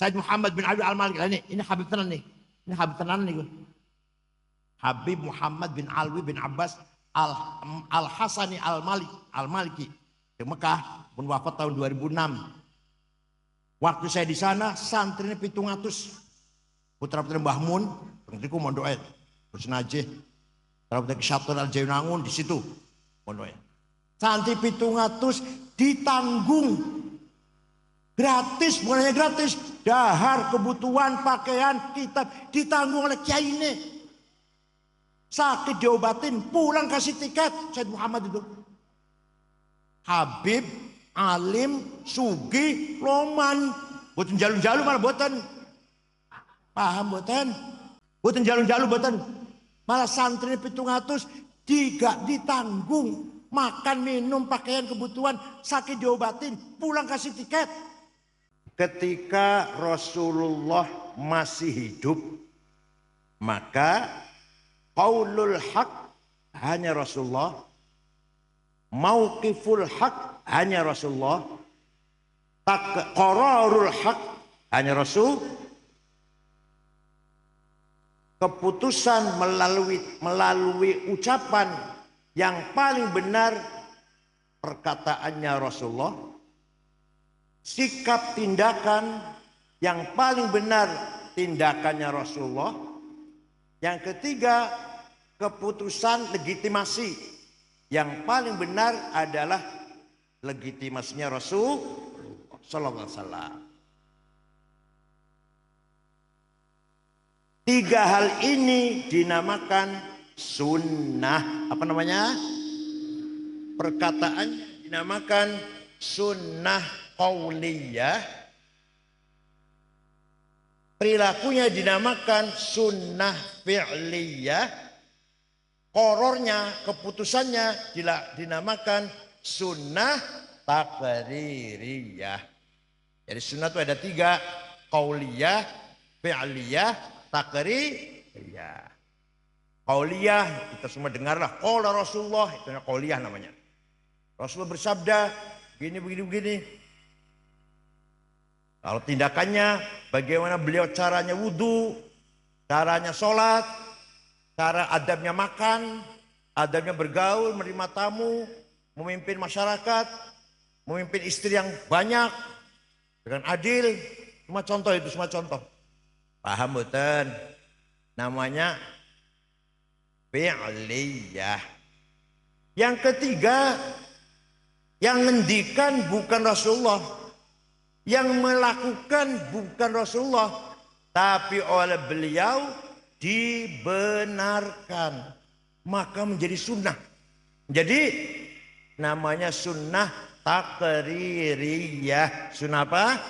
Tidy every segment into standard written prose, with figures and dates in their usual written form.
Said Muhammad bin Ali Al-Maliki. Ini Habib tenan nih. Ini Habib tenan nih. Habib Muhammad bin Alwi bin Abbas Al-Hasani Al-Maliki di Mekah, pun wafat tahun 2006. Waktu saya di sana santrinya 700. Putra-putra Mbah Mun, pentingku mondoke. Terus Najih, putra-putra Kesatuan Al-Jainangun di situ mondoke. Santri 700 ditanggung gratis, bukan hanya gratis, dahar, kebutuhan, pakaian, kitab ditanggung oleh kiai ini. Sakit diobatin, pulang kasih tiket. Said Muhammad itu Habib, alim, sugi, loman, buatan jalur-jalur malah buatan. Paham buatan? Buatan jalur-jalur buatan. Malah santri 700 tidak ditanggung. Makan, minum, pakaian, kebutuhan, sakit diobatin, pulang kasih tiket. Ketika Rasulullah masih hidup, maka qaulul haq hanya Rasulullah, mauqiful haq hanya Rasulullah, qararul haq hanya Rasul, keputusan melalui ucapan yang paling benar perkataannya Rasulullah, sikap tindakan yang paling benar tindakannya Rasulullah. Yang ketiga, keputusan legitimasi yang paling benar adalah legitimasinya Rasul sallallahu alaihi wasallam. Tiga hal ini dinamakan sunnah. Apa namanya? Perkataan dinamakan sunnah qauliyah. Perilakunya dinamakan sunnah fi'liyah. Qorornya, keputusannya dinamakan sunnah taqririyah. Jadi sunnah itu ada tiga: qauliyah, fi'liyah, taqririyah. Qauliyah kita semua dengarlah, qala Rasulullah, itu qauliyah namanya. Rasulullah bersabda begini. Kalau tindakannya, bagaimana beliau caranya wudu, caranya sholat, cara adabnya makan, adabnya bergaul, menerima tamu, memimpin masyarakat, memimpin istri yang banyak dengan adil. Semua contoh itu, semua contoh. Paham betul? Namanya fi'liyah. Yang ketiga, yang ngendikan bukan Rasulullah, yang melakukan bukan Rasulullah, tapi oleh beliau dibenarkan, maka menjadi sunnah. Jadi namanya sunnah taqririyah. Sunnah apa?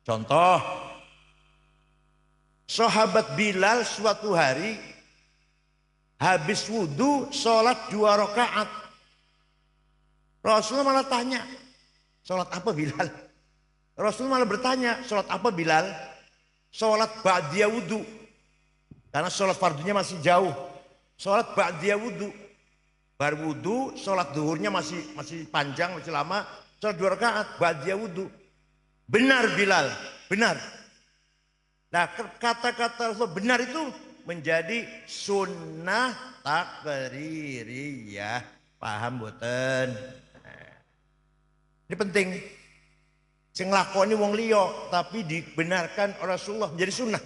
Contoh, sahabat Bilal suatu hari habis wudhu sholat 2 rakaat. Rasulullah malah tanya, sholat apa Bilal? Rasulullah malah bertanya, sholat apa Bilal? Sholat ba'diyah wudhu. Karena sholat fardunya masih jauh. Sholat ba'diyah wudhu. Baru wudhu, sholat duhurnya masih panjang, masih lama. Sholat 2 rakaat, ba'diyah wudhu. Benar Bilal, benar. Nah, kata-kata Rasulullah benar itu menjadi sunnah taqririyah. Paham boten? Ini penting. Sing lakoni wong liya tapi dibenarkan oleh Rasulullah menjadi sunnah.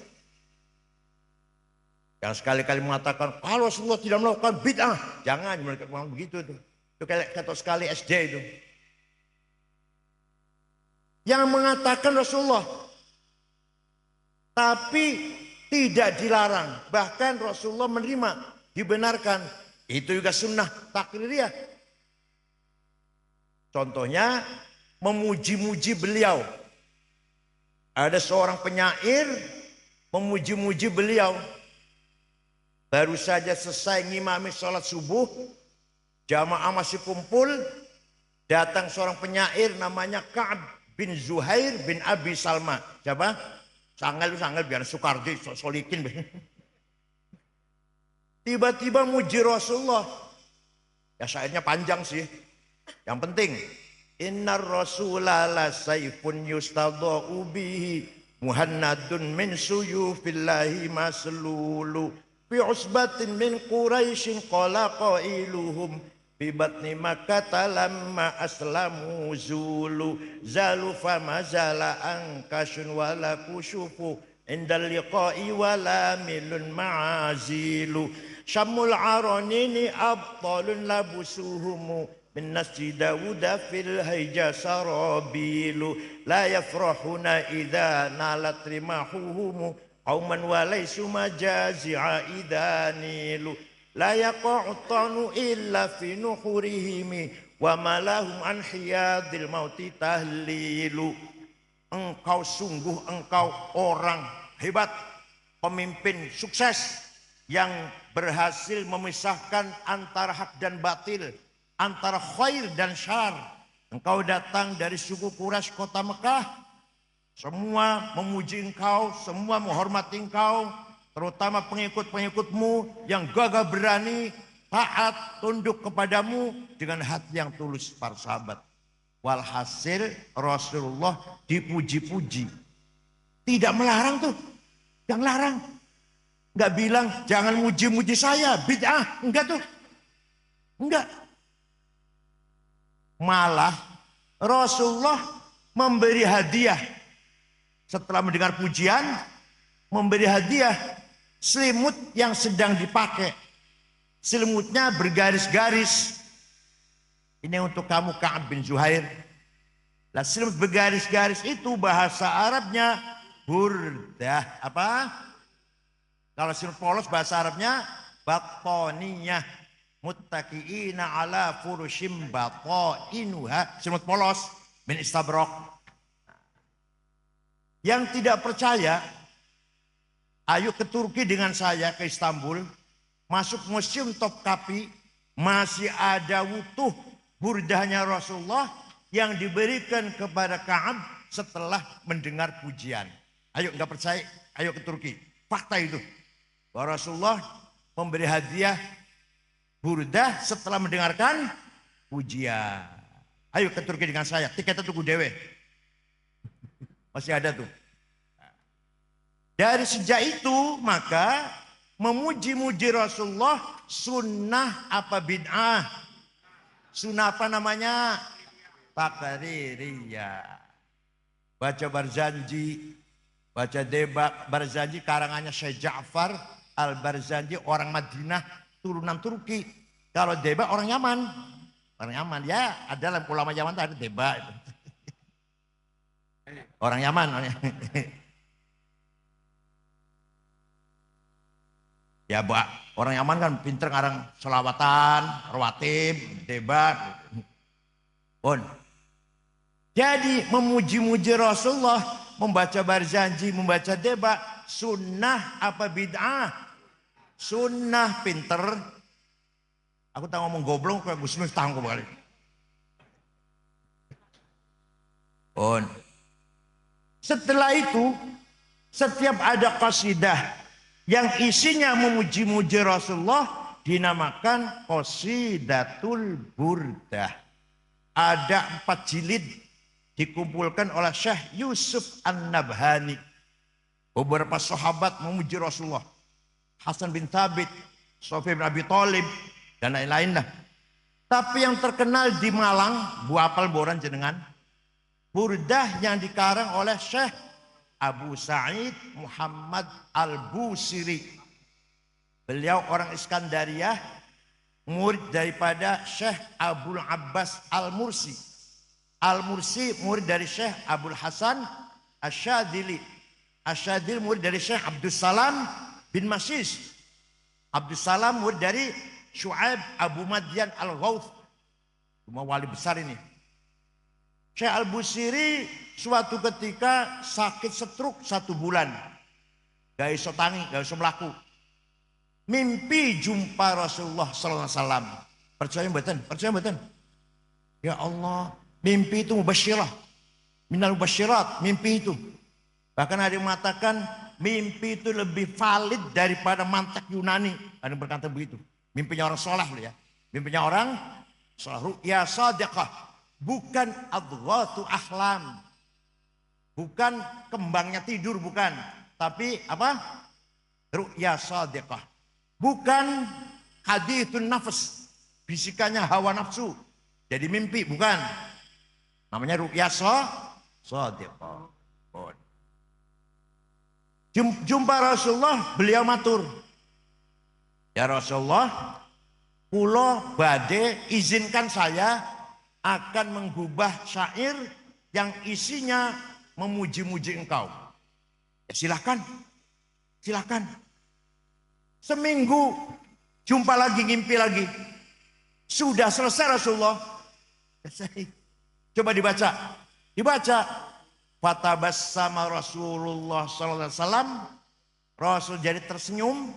Yang sekali-kali mengatakan kalau Rasulullah tidak melakukan bid'ah, jangan mereka bilang begitu itu. Itu kayak kata sekali SD itu. Yang mengatakan Rasulullah tapi tidak dilarang, bahkan Rasulullah menerima, dibenarkan, itu juga sunnah taqririyah. Contohnya memuji-muji beliau. Ada seorang penyair memuji-muji beliau. Baru saja selesai ngimami sholat subuh, jamaah masih kumpul, datang seorang penyair namanya Ka'ab bin Zuhair bin Abi Salma. Siapa? Sanggal biar Soekardi solikin. Tiba-tiba muji Rasulullah. Ya syairnya panjang sih. Yang penting Innar rasula la sayfun yustadha'u bihi muhannadun min suyufillahi maslulu fi usbatin min quraisyin qala qailuhum fi batni makkah lamma aslamu zulu zalu fama zala ankashun wala kusyufu indal liqa'i wala milun ma'azilu syamul aranini abtalun labusuhumu min nasji Dawuda fil hayja sarabilu la yafrahuna idza nalat rimahuhum qauman wa laysu majazi'a idza nilu la yaqa'tanu illa fi nuhurihim wa malahum an hiyadil mauti tahlilu. Engkau sungguh engkau orang hebat, pemimpin sukses yang berhasil memisahkan antara hak dan batil, antara khair dan syar. Engkau datang dari suku Quraisy kota Mekah. Semua memuji engkau, semua menghormati engkau, terutama pengikut-pengikutmu yang gagah berani, taat, tunduk kepadamu dengan hati yang tulus, para sahabat. Walhasil Rasulullah dipuji-puji. Tidak melarang tuh, yang larang. Enggak bilang jangan muji-muji saya, bid'ah, enggak tuh. Enggak. Malah Rasulullah memberi hadiah setelah mendengar pujian, memberi hadiah selimut yang sedang dipakai. Selimutnya bergaris-garis. Ini untuk kamu Ka'ab bin Zuhair. Lah selimut bergaris-garis itu bahasa Arabnya burdah. Apa? Kalau selimut polos bahasa Arabnya batoniyah. Muttaqiina ala furushim batainuha, selimut polos min istabrok. Yang tidak percaya, ayo ke Turki dengan saya, ke Istanbul, masuk museum Topkapi, masih ada utuh burdahnya Rasulullah yang diberikan kepada Ka'ab setelah mendengar pujian. Ayo, nggak percaya, ayo ke Turki. Fakta itu bahwa Rasulullah memberi hadiah burdah setelah mendengarkan pujian. Ayo ke Turki dengan saya, tiketnya tuku dewe. Masih ada tuh. Dari sejak itu maka memuji-muji Rasulullah sunnah apa bid'ah? Sunnah apa namanya? Taqririyah. Baca Barzanji, baca Deba Barzanji karangannya Syekh Ja'far Al-Barzanji, orang Madinah, turunan Turki. Kalau Deba orang Yaman. Orang Yaman ya, ada ulama Yaman ada Deba itu. Orang Yaman. Ya, orang Yaman kan pinter ngarang selawatan, rawatib, Deba. Jadi memuji-muji Rasulullah, membaca Barzanji, membaca Deba, sunnah apa bid'ah? Sunnah, pinter. Aku tak ngomong goblok kayak Gus Mus tangguh kali. Setelah itu, setiap ada qasidah yang isinya memuji-muji Rasulullah dinamakan Qasidatul Burdah. Ada 4 jilid dikumpulkan oleh Syekh Yusuf An-Nabhani. Beberapa sahabat memuji Rasulullah. Hasan bin Thabit, Sofyan bin Abi Thalib, dan lain-lain lah. Tapi yang terkenal di Malang, Bu apal boran jenengan, burdah yang dikarang oleh Syekh Abu Sa'id Muhammad Al-Busiri. Beliau orang Iskandariyah, murid daripada Syekh Abul Abbas Al-Mursi. Al-Mursi murid dari Syekh Abul Hasan Asyadili. Asyadili murid dari Syekh Abdul Salam bin Masis. Abdul Salam murid dari Syu'aib Abu Madyan Al-Ghawth. Cuma wali besar ini. Syekh Al-Busiri suatu ketika sakit stroke 1 bulan. Gak iso tangi, gak iso melaku. Mimpi jumpa Rasulullah sallallahu alaihi wasallam. Percaya mboten? Percaya mboten? Ya Allah, mimpi itu mubasyirah. Minal mubasyirat, mimpi itu. Bahkan ada yang mengatakan mimpi itu lebih valid daripada mantek Yunani. Ada yang berkata begitu. Mimpinya orang soleh ya. Mimpinya orang soleh. Ru'ya sadiqah. bukan adghatu ahlam, bukan kembangnya tidur, bukan, tapi apa? Ru'ya shadiqah, bukan hadithun nafs, bisikannya hawa nafsu jadi mimpi, bukan, namanya ru'ya shadiqah. Jumpa Rasulullah, beliau matur, ya Rasulullah, kula badhe izinkan saya akan menggubah syair yang isinya memuji-muji engkau. Ya silahkan, silahkan. Seminggu jumpa lagi, ngimpi lagi. Sudah selesai Rasulullah. Selesai. Coba dibaca. Dibaca. Fatabassama Rasulullah sallallahu alaihi wasallam. Rasul jadi tersenyum.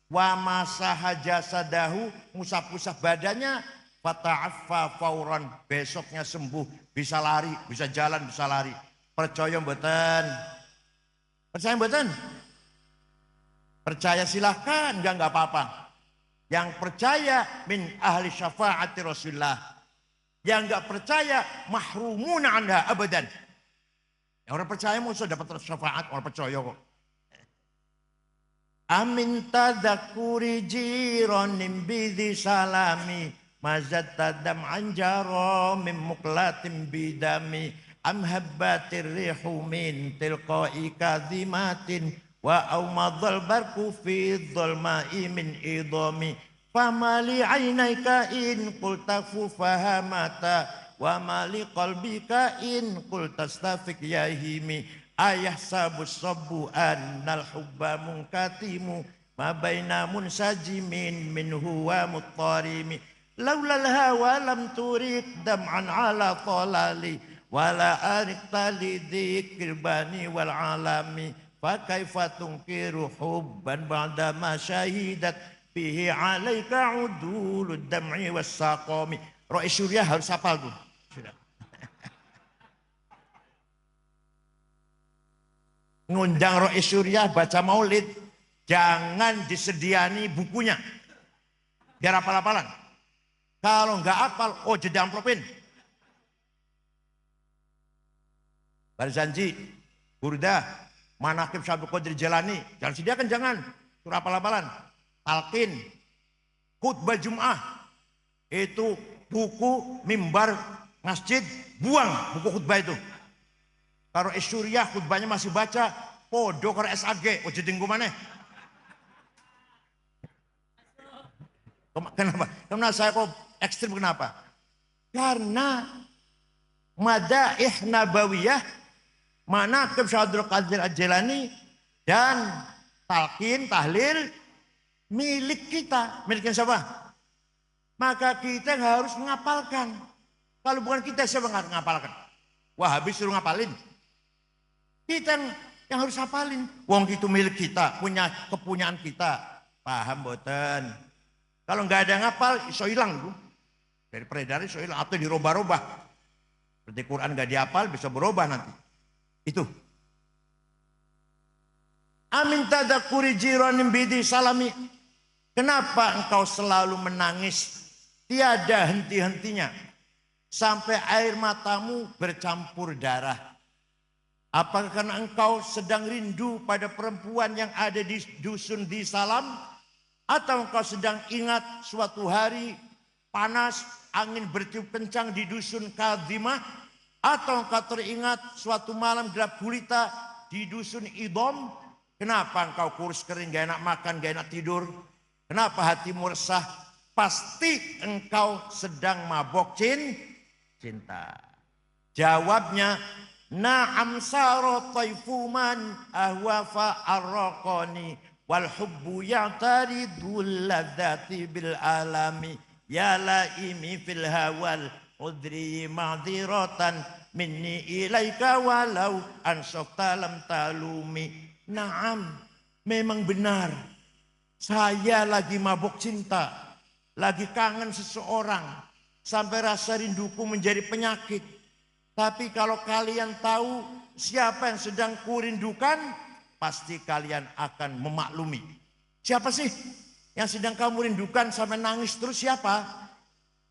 Wa masaha jasadahu, musap-musap badannya. Fata'affa fauran, besoknya sembuh, bisa lari, bisa jalan, bisa lari. Percaya mboten? Percaya mboten? Percaya silahkan, enggak apa-apa. Yang percaya min ahli syafaati Rasulullah. Yang enggak percaya mahrumuna anha abadan. Yang orang percaya mau sudah dapat syafaat, orang percaya kok. Amin tadakuri jironim bidhi salami mazat tadam anjaro mim muklatim bidami am habbatir rihu min tilqai kadhimatin wa aumadhal barku fi dhulma'i min idami famali aynaika in qultafu fahamata wa mali qalbika in qultastafik yahimi ayah sabus sabu annal hubba munkatimu ma baina munsajimin minhu wa muttarimi laulal hawa lam turid dam'an ala talali wala arikta lidhikir bani wal alami fa kaifa tunkiru hubban ba'da ma syahidat bihi alaika udulud dam'i was saqami. Rois Surya harus hafal tuh. Sudah. Ngundang Rois Surya baca maulid, jangan disediani bukunya biar hafal-hafalan. Kalau nggak hafal, oh jadi amplopin. Barzanji, Burda, Manaqib Syabul Qadir Jalani, jangan sediakan, jangan. Surah hafal-hafalan. Talqin, khutbah Jum'ah, itu buku mimbar masjid, buang buku khutbah itu. Kalau Surya khutbahnya masih baca, podo karo SAG, oh jadi mana? Kenapa? Karena saya kok ekstrim, kenapa? Karena madaih nabawiyah, Manaqib Syabul Qadir Al-Jilani dan talqin, tahlil milik kita. Miliknya siapa? Maka kita harus menghafalkan. Kalau bukan kita, siapa yang ngapalkan? Wahabi suruh ngapalin. Kita yang harus hafalin. Wong itu milik kita, punya kepunyaan kita. Paham boten? Kalau nggak ada yang ngapal, iso hilang tuh. Dari peredaran iso hilang atau dirubah-rubah. Seperti Quran nggak dihafal, bisa berubah nanti. Itu. Amin tadakuri jiranim bidi salami. Kenapa engkau selalu menangis? Tiada henti-hentinya. Sampai air matamu bercampur darah. Apakah karena engkau sedang rindu pada perempuan yang ada di dusun di Salam? Atau engkau sedang ingat suatu hari panas, angin bertiup kencang di dusun Kadhimah? Atau engkau teringat suatu malam gelap gulita di dusun Idom? Kenapa engkau kurus kering, gak enak makan, gak enak tidur? Kenapa hatimu resah? Pasti engkau sedang mabok cinta. Jawabnya, na'am saro taifuman ahwafa arraqani wal hubbu ya'taridul ladzati bil alami ya laimi fil hawal udri ma'dziratan minni ilaika walau ansokta lam talumi. Na'am, memang benar, saya lagi mabuk cinta, lagi kangen seseorang sampai rasa rinduku menjadi penyakit. Tapi kalau kalian tahu siapa yang sedang kurindukan, pasti kalian akan memaklumi. Siapa sih yang sedang kamu rindukan sampai nangis terus? Siapa?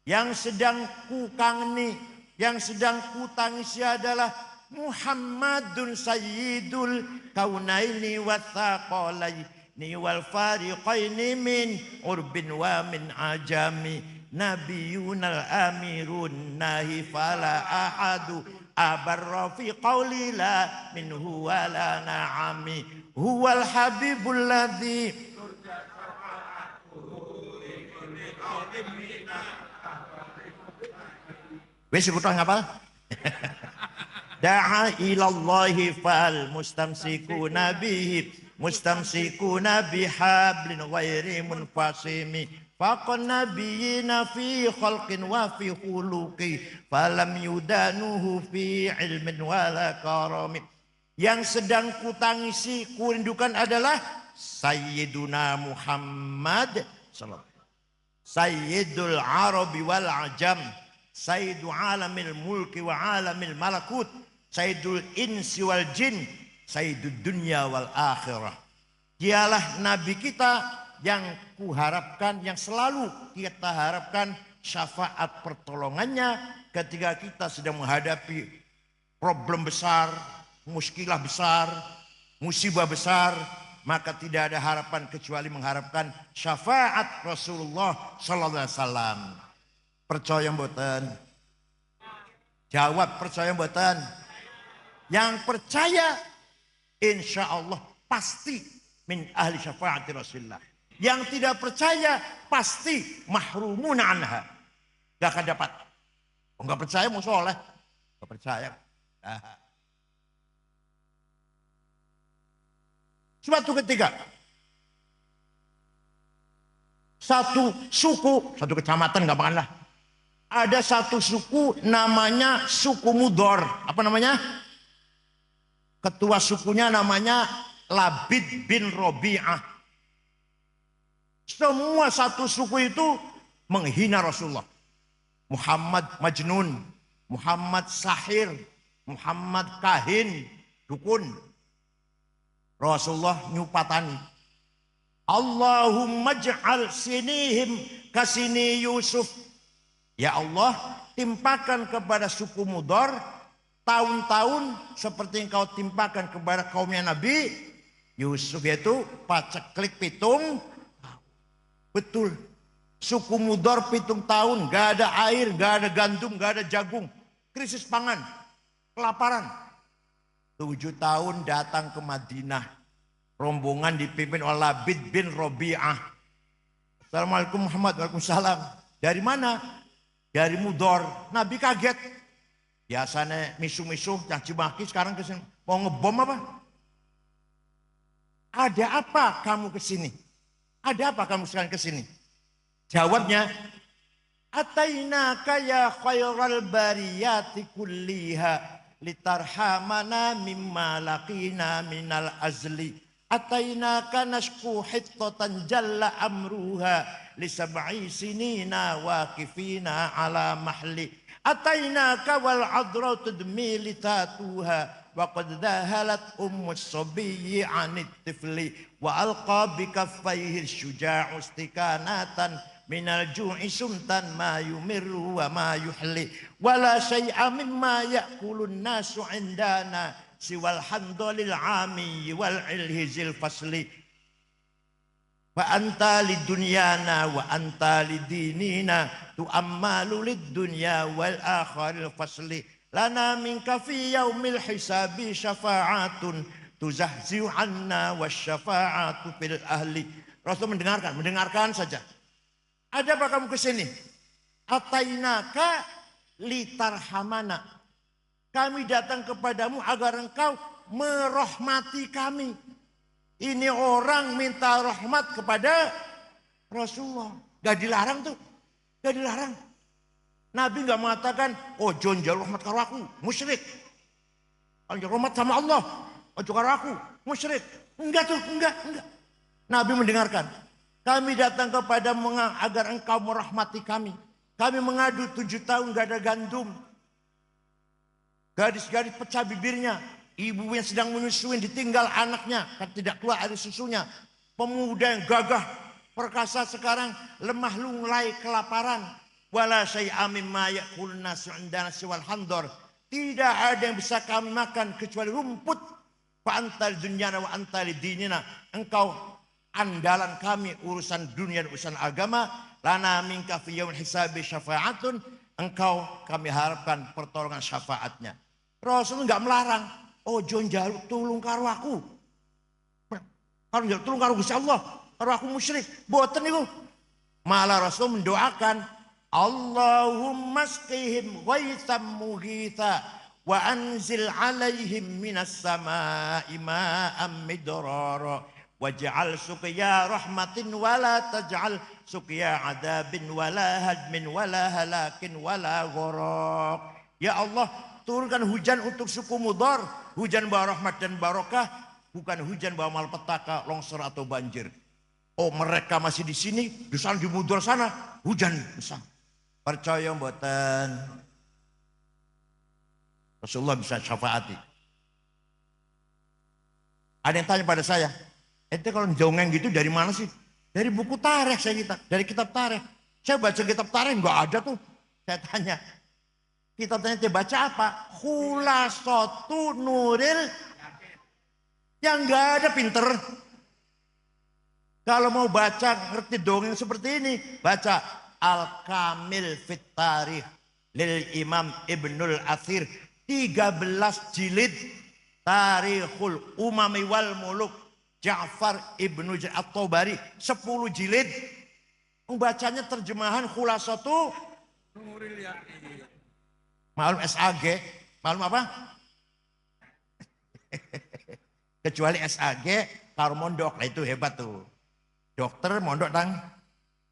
Yang sedang ku kangeni, Yang sedang kutangisi adalah Muhammadun sayyidul kaunaini wathaqalaini wal fariqaini min urbin wa min ajami nabiyunal amirun nahi fala ahadu abarra fi qawli la minhu wala na'ami huwal habibul ladzi wis kutang ngapal da'a ilallahi fal mustamsikuna bihi mustamsikuna bihablin ghairi munfasimi faqan nabiyina fi khalqin wa fi khuluqi falam yudanuhu fi ilmin wala karami. Yang sedang kutangisi kurindukan adalah Sayyiduna Muhammad Sayyidul Arabi wal Ajam Sayyidu alamil mulki wa alamil malakut Sayyidul insi wal jin, Sayyidud dunya wal akhirah. Dialah Nabi kita yang kuharapkan, yang selalu kita harapkan syafaat pertolongannya ketika kita sedang menghadapi problem besar, muskilah besar, musibah besar. Maka tidak ada harapan kecuali mengharapkan syafaat Rasulullah sallallahu alaihi wasallam. Percaya mboten? Jawab percaya mboten? Yang percaya insya Allah pasti min ahli syafaati Rasulullah. Yang tidak percaya pasti mahrumun anha. Gak akan dapat. Oh, gak percaya mau soleh. Gak percaya. Suatu ketika satu suku, satu kecamatan gampang lah. Ada satu suku namanya suku Mudor. Apa namanya? Ketua sukunya namanya Labid bin Robi'ah. Semua satu suku itu menghina Rasulullah. Muhammad Majnun, Muhammad Sahir, Muhammad Kahin, dukun. Rasulullah nyupatani. Allahumma ja'al sinihim kasini Yusuf. Ya Allah, timpakan kepada suku Mudor tahun-tahun seperti yang kau timpakan kepada kaumnya Nabi Yusuf, yaitu paceklik pitung. Betul, suku Mudor pitung tahun gak ada air, gak ada gandum, gak ada jagung, krisis pangan, kelaparan. 7 tahun datang ke Madinah, rombongan dipimpin oleh Labid bin Robi'ah. Assalamualaikum Muhammad. Waalaikumsalam. Dari mana? Dari Mudor. Nabi kaget. Biasanya misuh-misuh, caci maki, sekarang kesini mau ngebom apa? Ada apa kamu kesini? Ada apa kamu sekarang kesini? Jawabnya, Atainaka ya khairal bariyati kulliha litarhamana mimma laqina minal azli. Atainaka nashku hittatan jalla amruha lisab'i sinina waqifina ala mahli. Atainaka wal adra tudmi litatuha wa qad dhahalat ummus sabiyyi 'anit tifli wa alqa bi kaffayhi syuja'u istikanatan minal ju'i sumtan ma yumirru wa ma yuhli wala syai'a mimma ya'kulun nasu 'indana siwal handalil 'ami wal ilhizil fasli. Wa anta lidunyana wa anta lidinina tu'ammalu lidunya wal akharil fasli lana minka fi yaumil hisabi syafa'atun tuzahzi'u anna wasyafa'atu fil ahli. Rasul mendengarkan saja. Ada apa kamu kesini? Atainaka litarhamana. Kami datang kepadamu agar engkau merahmati kami. Ini orang minta rahmat kepada Rasulullah. Gak dilarang tuh. Gak dilarang. Nabi gak mengatakan, oh John jalur rahmat karo aku, musyrik. Kalau jalur rahmat sama Allah, ojo karo aku, musyrik. Enggak tuh, enggak. Nabi mendengarkan. Kami datang kepadamu agar engkau merahmati kami. Kami mengadu 7 tahun gak ada gandum. Gadis-gadis pecah bibirnya. Ibu yang sedang menyusui ditinggal anaknya, kan tidak keluar air susunya. Pemuda yang gagah perkasa sekarang lemah lunglai kelaparan, Wala syai'a mimma ya'kulun nasu 'indana siwal handor. Tidak ada yang bisa kami makan kecuali rumput. Fa antal dunyana wa antal dinina. Engkau andalan kami urusan dunia dan urusan agama. Lana minka fi yaumil hisabi syafa'atun. Engkau kami harapkan pertolongan syafaatnya. Rasul enggak melarang. Oh jon jaluk tulung karo aku. Kalau jaluk tulung karo Gusti Allah, karo aku musyrik. Boten niku. Malah Rasul mendoakan, Allahumma asqihim ghaitsan mughitha wa anzil alaihim minas samaa'i ma'an midrara waj'al suqya rahmatin wala taj'al suqya adabin wala hadmin wala halakin wala gharaq. Ya Allah, turunkan hujan untuk suku Mudhar, hujan bawa rahmat dan barokah, bukan hujan bawa malapetaka, longsor atau banjir. Oh mereka masih di sini, di sana di Mudhar sana hujan besar. Percaya mboten? Rasulullah bisa syafaati. Ada yang tanya pada saya, ente kalau dongeng gitu dari mana sih? Dari buku tarikh saya dari kitab tarikh. Saya baca kitab tarikh enggak ada tuh. Saya tanya, kitabnya ente baca apa? Khulasatu Nuril. Yang enggak ada pinter. Kalau mau baca ngerti dongeng seperti ini, baca Al-Kamil Fit Tarikh lil Imam Ibnul Athir, 13 jilid Tarikhul Umami wal Muluk Ja'far Ibnu At-Tabari, 10 jilid. Membacanya terjemahan Khulasatu Nuril Yaqin. Malum SAG, malum apa? Kecuali SAG karo mondok, nah itu hebat tuh. Dokter mondok tang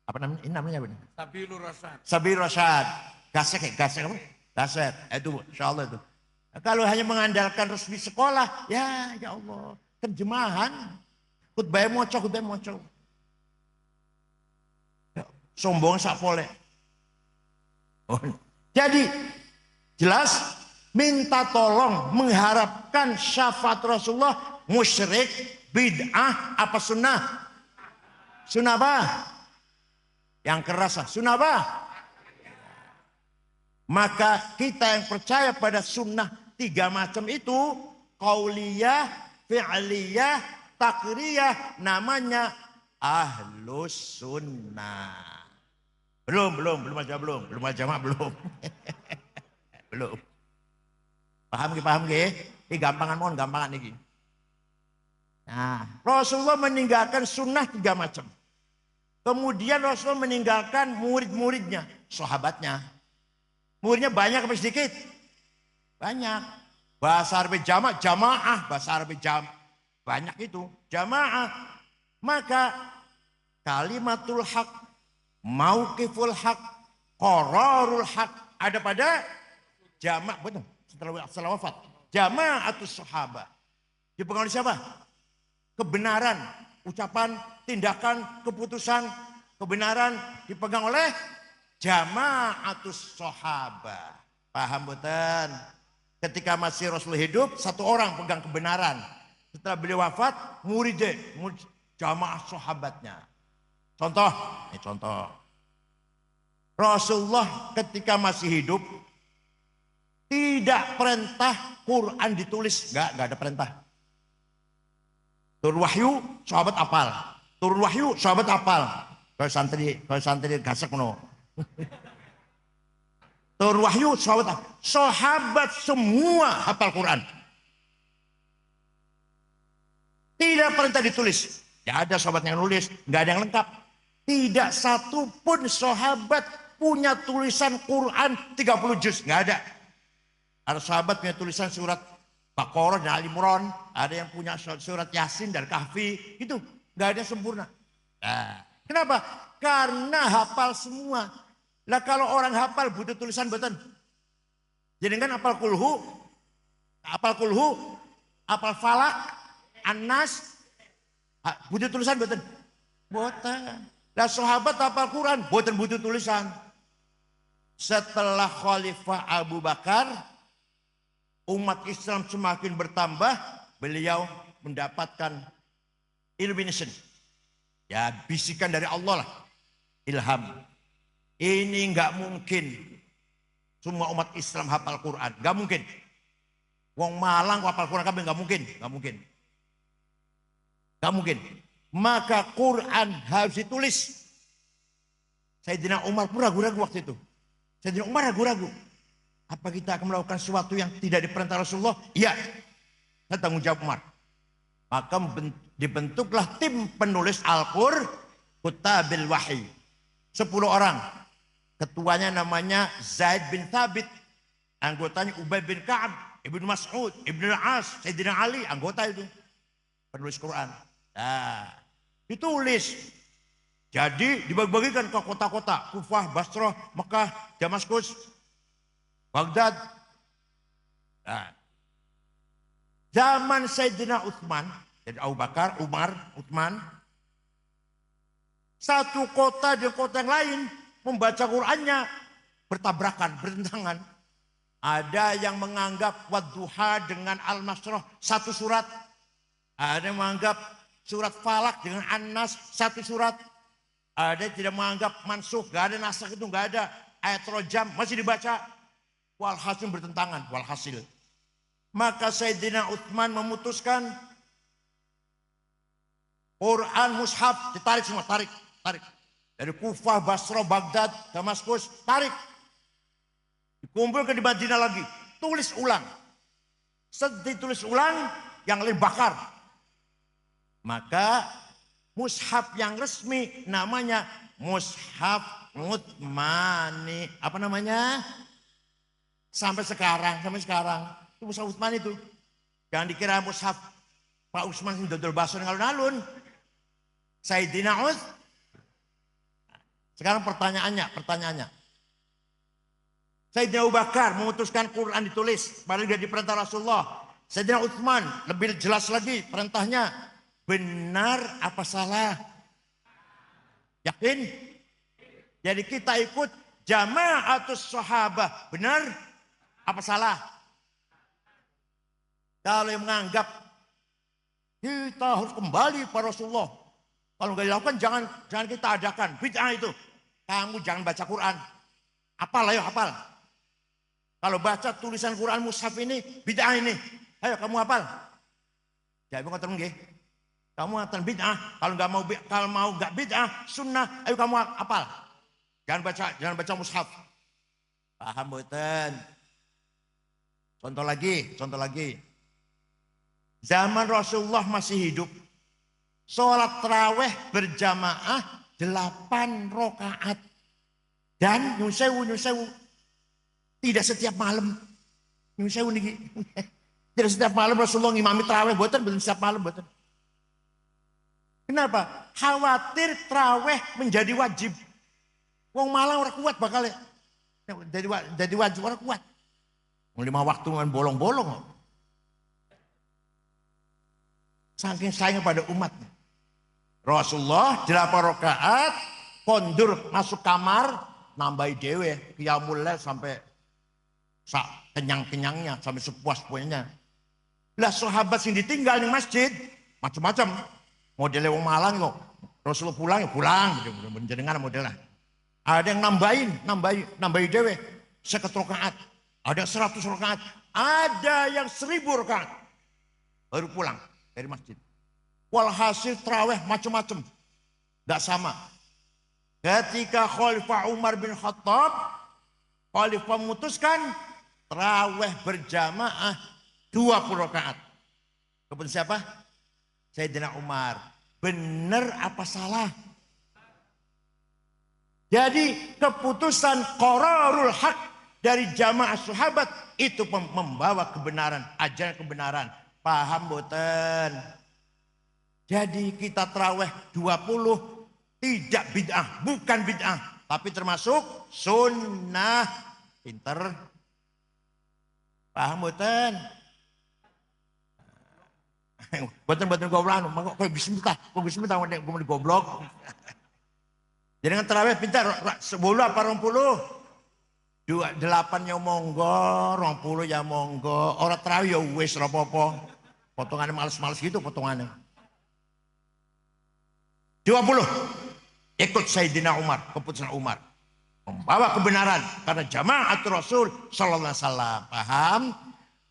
apa namanya? Ini namanya apa? Sabilur Rasyad. Sabilur Rasyad. Gasek apa? Gaset. Itu insyaallah itu. Nah, kalau hanya mengandalkan resmi sekolah, ya Allah, terjemahan. Khutbah moco. Ya, sombong sak pole. Oh. Jadi jelas minta tolong mengharapkan syafaat Rasulullah, musyrik, bid'ah apa sunnah? Sunnah apa? Yang keras, sunnah apa? Maka kita yang percaya pada sunnah 3 macam itu, qauliyah, fi'liyah, takriyah, namanya ahlus sunnah. Belum aja belum. Belum. Paham ge? Ini gampangan ini. Nah, Rasulullah meninggalkan sunnah 3 macam. Kemudian Rasulullah meninggalkan murid-muridnya, sahabatnya. Muridnya banyak apa sedikit? Banyak. Bahasa Arab jamaah, bahasa Arab banyak itu, jamaah. Maka kalimatul haq, mauqiful haq, qararul haq ada pada jamaah, betul. Setelah wafat, jamaatus sahabat. Dipegang oleh siapa? Kebenaran, ucapan, tindakan, keputusan, kebenaran dipegang oleh jamaatus sahabat. Paham betul? Ketika masih Rasul hidup, 1 orang pegang kebenaran. Setelah beliau wafat, murid jamaah sahabatnya. Contoh. Rasulullah ketika masih hidup tidak perintah Quran ditulis, enggak ada perintah. Turun wahyu, sahabat apal. Kalau santri gasek no. Turun wahyu, sahabat semua hafal Quran. Tidak perintah ditulis. Tidak ada sahabat yang nulis, nggak ada yang lengkap. Tidak satu pun sahabat punya tulisan Quran 30 juz, nggak ada. Ada sahabat punya tulisan surat Baqarah dan Ali Imran, ada yang punya surat Yasin dan Kahfi, itu nggak ada sempurna. Nah, kenapa? Karena hafal semua. Lah kalau orang hafal butuh tulisan betul. Jadi kan hafal kulhu, hafal falak, An-Nas, butuh tulisan betul. Boten. Lah sahabat hafal Quran, boten butuh tulisan. Setelah Khalifah Abu Bakar, umat Islam semakin bertambah, beliau mendapatkan illumination. Ya, bisikan dari Allah lah. Ilham. Ini nggak mungkin semua umat Islam hafal Quran, nggak mungkin. Wong Malang hafal Quran kabeh nggak mungkin, nggak mungkin, nggak mungkin. Maka Quran harus ditulis. Sayyidina Umar pun ragu-ragu waktu itu. Sayyidina Umar ragu-ragu. Apa kita akan melakukan sesuatu yang tidak diperintah Rasulullah? Iya. Saya tanggung jawab Umar. Maka dibentuklah tim penulis Al-Qur'an Kutabil Wahyi. 10 orang. Ketuanya namanya Zaid bin Thabit. Anggotanya Ubay bin Ka'ab, Ibnu Mas'ud, Ibnu Al-As, Sayyidina Ali. Anggota itu. Penulis Quran. Nah, ditulis. Jadi dibagi-bagikan ke kota-kota. Kufah, Basrah, Mekah, Damaskus, Baghdad. Nah, zaman Sayyidina Utsman, jadi Abu Bakar, Umar, Utsman, satu kota dengan kota yang lain membaca Qur'annya bertabrakan, bertentangan. Ada yang menganggap Wadduha dengan Al-Masrah satu surat. Ada yang menganggap surat Falak dengan An-Nas satu surat. Ada yang tidak menganggap mansukh, gak ada nasakh itu, gak ada. Ayat rojam masih dibaca. Walhasil bertentangan, walhasil. Maka Sayyidina Utsman memutuskan Quran mushaf ditarik semua, tarik. Dari Kufah, Basrah, Baghdad, Damaskus, tarik. Dikumpulkan di Madinah lagi, tulis ulang. Setelah ditulis ulang, yang lain bakar. Maka mushaf yang resmi namanya Mushaf Utsmani. Apa namanya? Sampai sekarang. Itu Mushaf Utsmani itu. Jangan dikira mushaf Pak Utsman yang dodol baso dengan alun-alun. Sayyidina Utsman. Sekarang pertanyaannya. Sayyidina Abu Bakar memutuskan Quran ditulis. Padahal dia diperintah Rasulullah. Sayyidina Utsman lebih jelas lagi perintahnya. Benar apa salah? Yakin? Jadi kita ikut jamaatus sahabah. Benar apa salah? Kalau yang menganggap kita harus kembali pada Rasulullah. Kalau nggak dilakukan jangan kita adakan. Bid'ah itu. Kamu jangan baca Quran. Hafal, ayo hafal. Kalau baca tulisan Quran mushaf ini, bid'ah ini. Ayo kamu hafal. Jadi ngoten nggih. Kamu ngatan bid'ah. Kalau mau nggak bid'ah, sunnah, ayo kamu hafal. Jangan baca mushaf. Paham mboten? Contoh lagi. Zaman Rasulullah masih hidup. Sholat tarawih berjamaah 8 rakaat. Dan nyusewu. Tidak setiap malam. Nyusewu niki. Tidak setiap malam Rasulullah ngimami tarawih boten setiap malam boten. Kenapa? Khawatir tarawih menjadi wajib. Wong Malang orang kuat bakal jadi wajib orang kuat. 5 waktu dengan bolong-bolong. Saking sayang pada umatnya. Rasulullah 8 rakaat, kondur masuk kamar, nambahi dewe, qiyamul lail sampai kenyang-kenyangnya, sampai sepuas-puasnya. Lah sahabat sing ditinggal di masjid, macam-macam. Modelnya wong Malang kok. Rasulullah pulang, jenengan modelnya. Ada yang nambahi dewe, 50 rakaat. Ada 100 rakaat, ada yang 1000 rakaat. Baru pulang dari masjid. Walhasil tarawih macam-macam. Tidak sama. Ketika Khalifah Umar bin Khattab, Khalifah memutuskan tarawih berjamaah 20 rakaat. Kemudian siapa? Sayyidina Umar. Benar apa salah? Jadi keputusan qararul haq dari jamaah sahabat itu membawa kebenaran, ajaran kebenaran. Paham boten? Jadi kita tarawih 20 tidak bid'ah, bukan bid'ah, tapi termasuk sunnah. Pinter. Paham boten? Boten goblok, kok bismillah, nek gue goblok. Jangan tarawih pintar, 10 apa 20? 8 ya monggo, 20 ya monggo. Orang tarawih ya wis ora apa-apa. Potongannya males-males gitu potongannya. 20 ikut Sayyidina Umar, keputusan Umar. Membawa kebenaran karena jamaah Rasul sallallahu alaihi wasallam. Paham?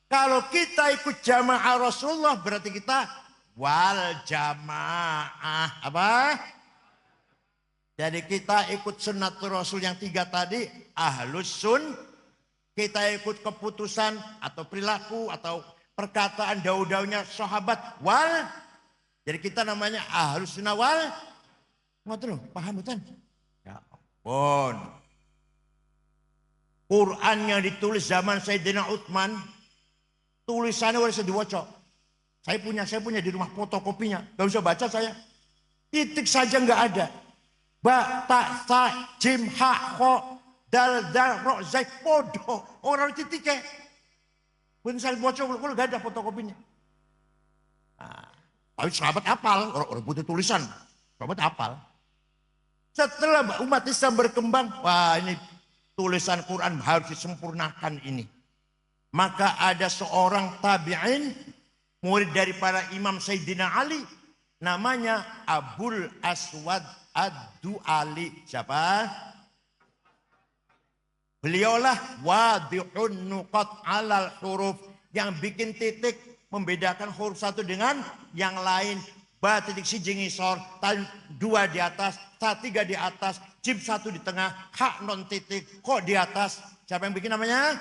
Kalau kita ikut jamaah Rasulullah berarti kita wal jamaah. Apa? Jadi kita ikut sunnatul Rasul yang 3 tadi, ahlus sun. Kita ikut keputusan atau perilaku atau perkataan daud-daudnya sahabat wal. Jadi kita namanya ahlus sunnah wal. Ngoten lho, paham betul? Ya ampun. Quran yang ditulis zaman Sayyidina Utsman, tulisannya harus diwaca. Saya punya di rumah fotokopinya. Gak usah baca saya. Titik saja nggak ada. Ba, ta, sa, jim, ha, kho, dal, ro, zai, podo. Orang titiknya. Pun saya baca, kalau nggak ada fotokopinya. Nah, tapi sahabat hafal, orang butuh tulisan. Sahabat hafal. Setelah umat Islam berkembang, wah ini tulisan Quran harus disempurnakan ini. Maka ada seorang tabi'in, murid dari para imam Sayyidina Ali, namanya Abul Aswad Ad-Du'ali. Siapa? Beliaulah wadihun nuqat alal huruf, yang bikin titik membedakan huruf satu dengan yang lain. Ba titik siji ngisor, tan 2 di atas, ta 3 di atas, jim 1 di tengah, hak non titik, kok di atas. Siapa yang bikin namanya?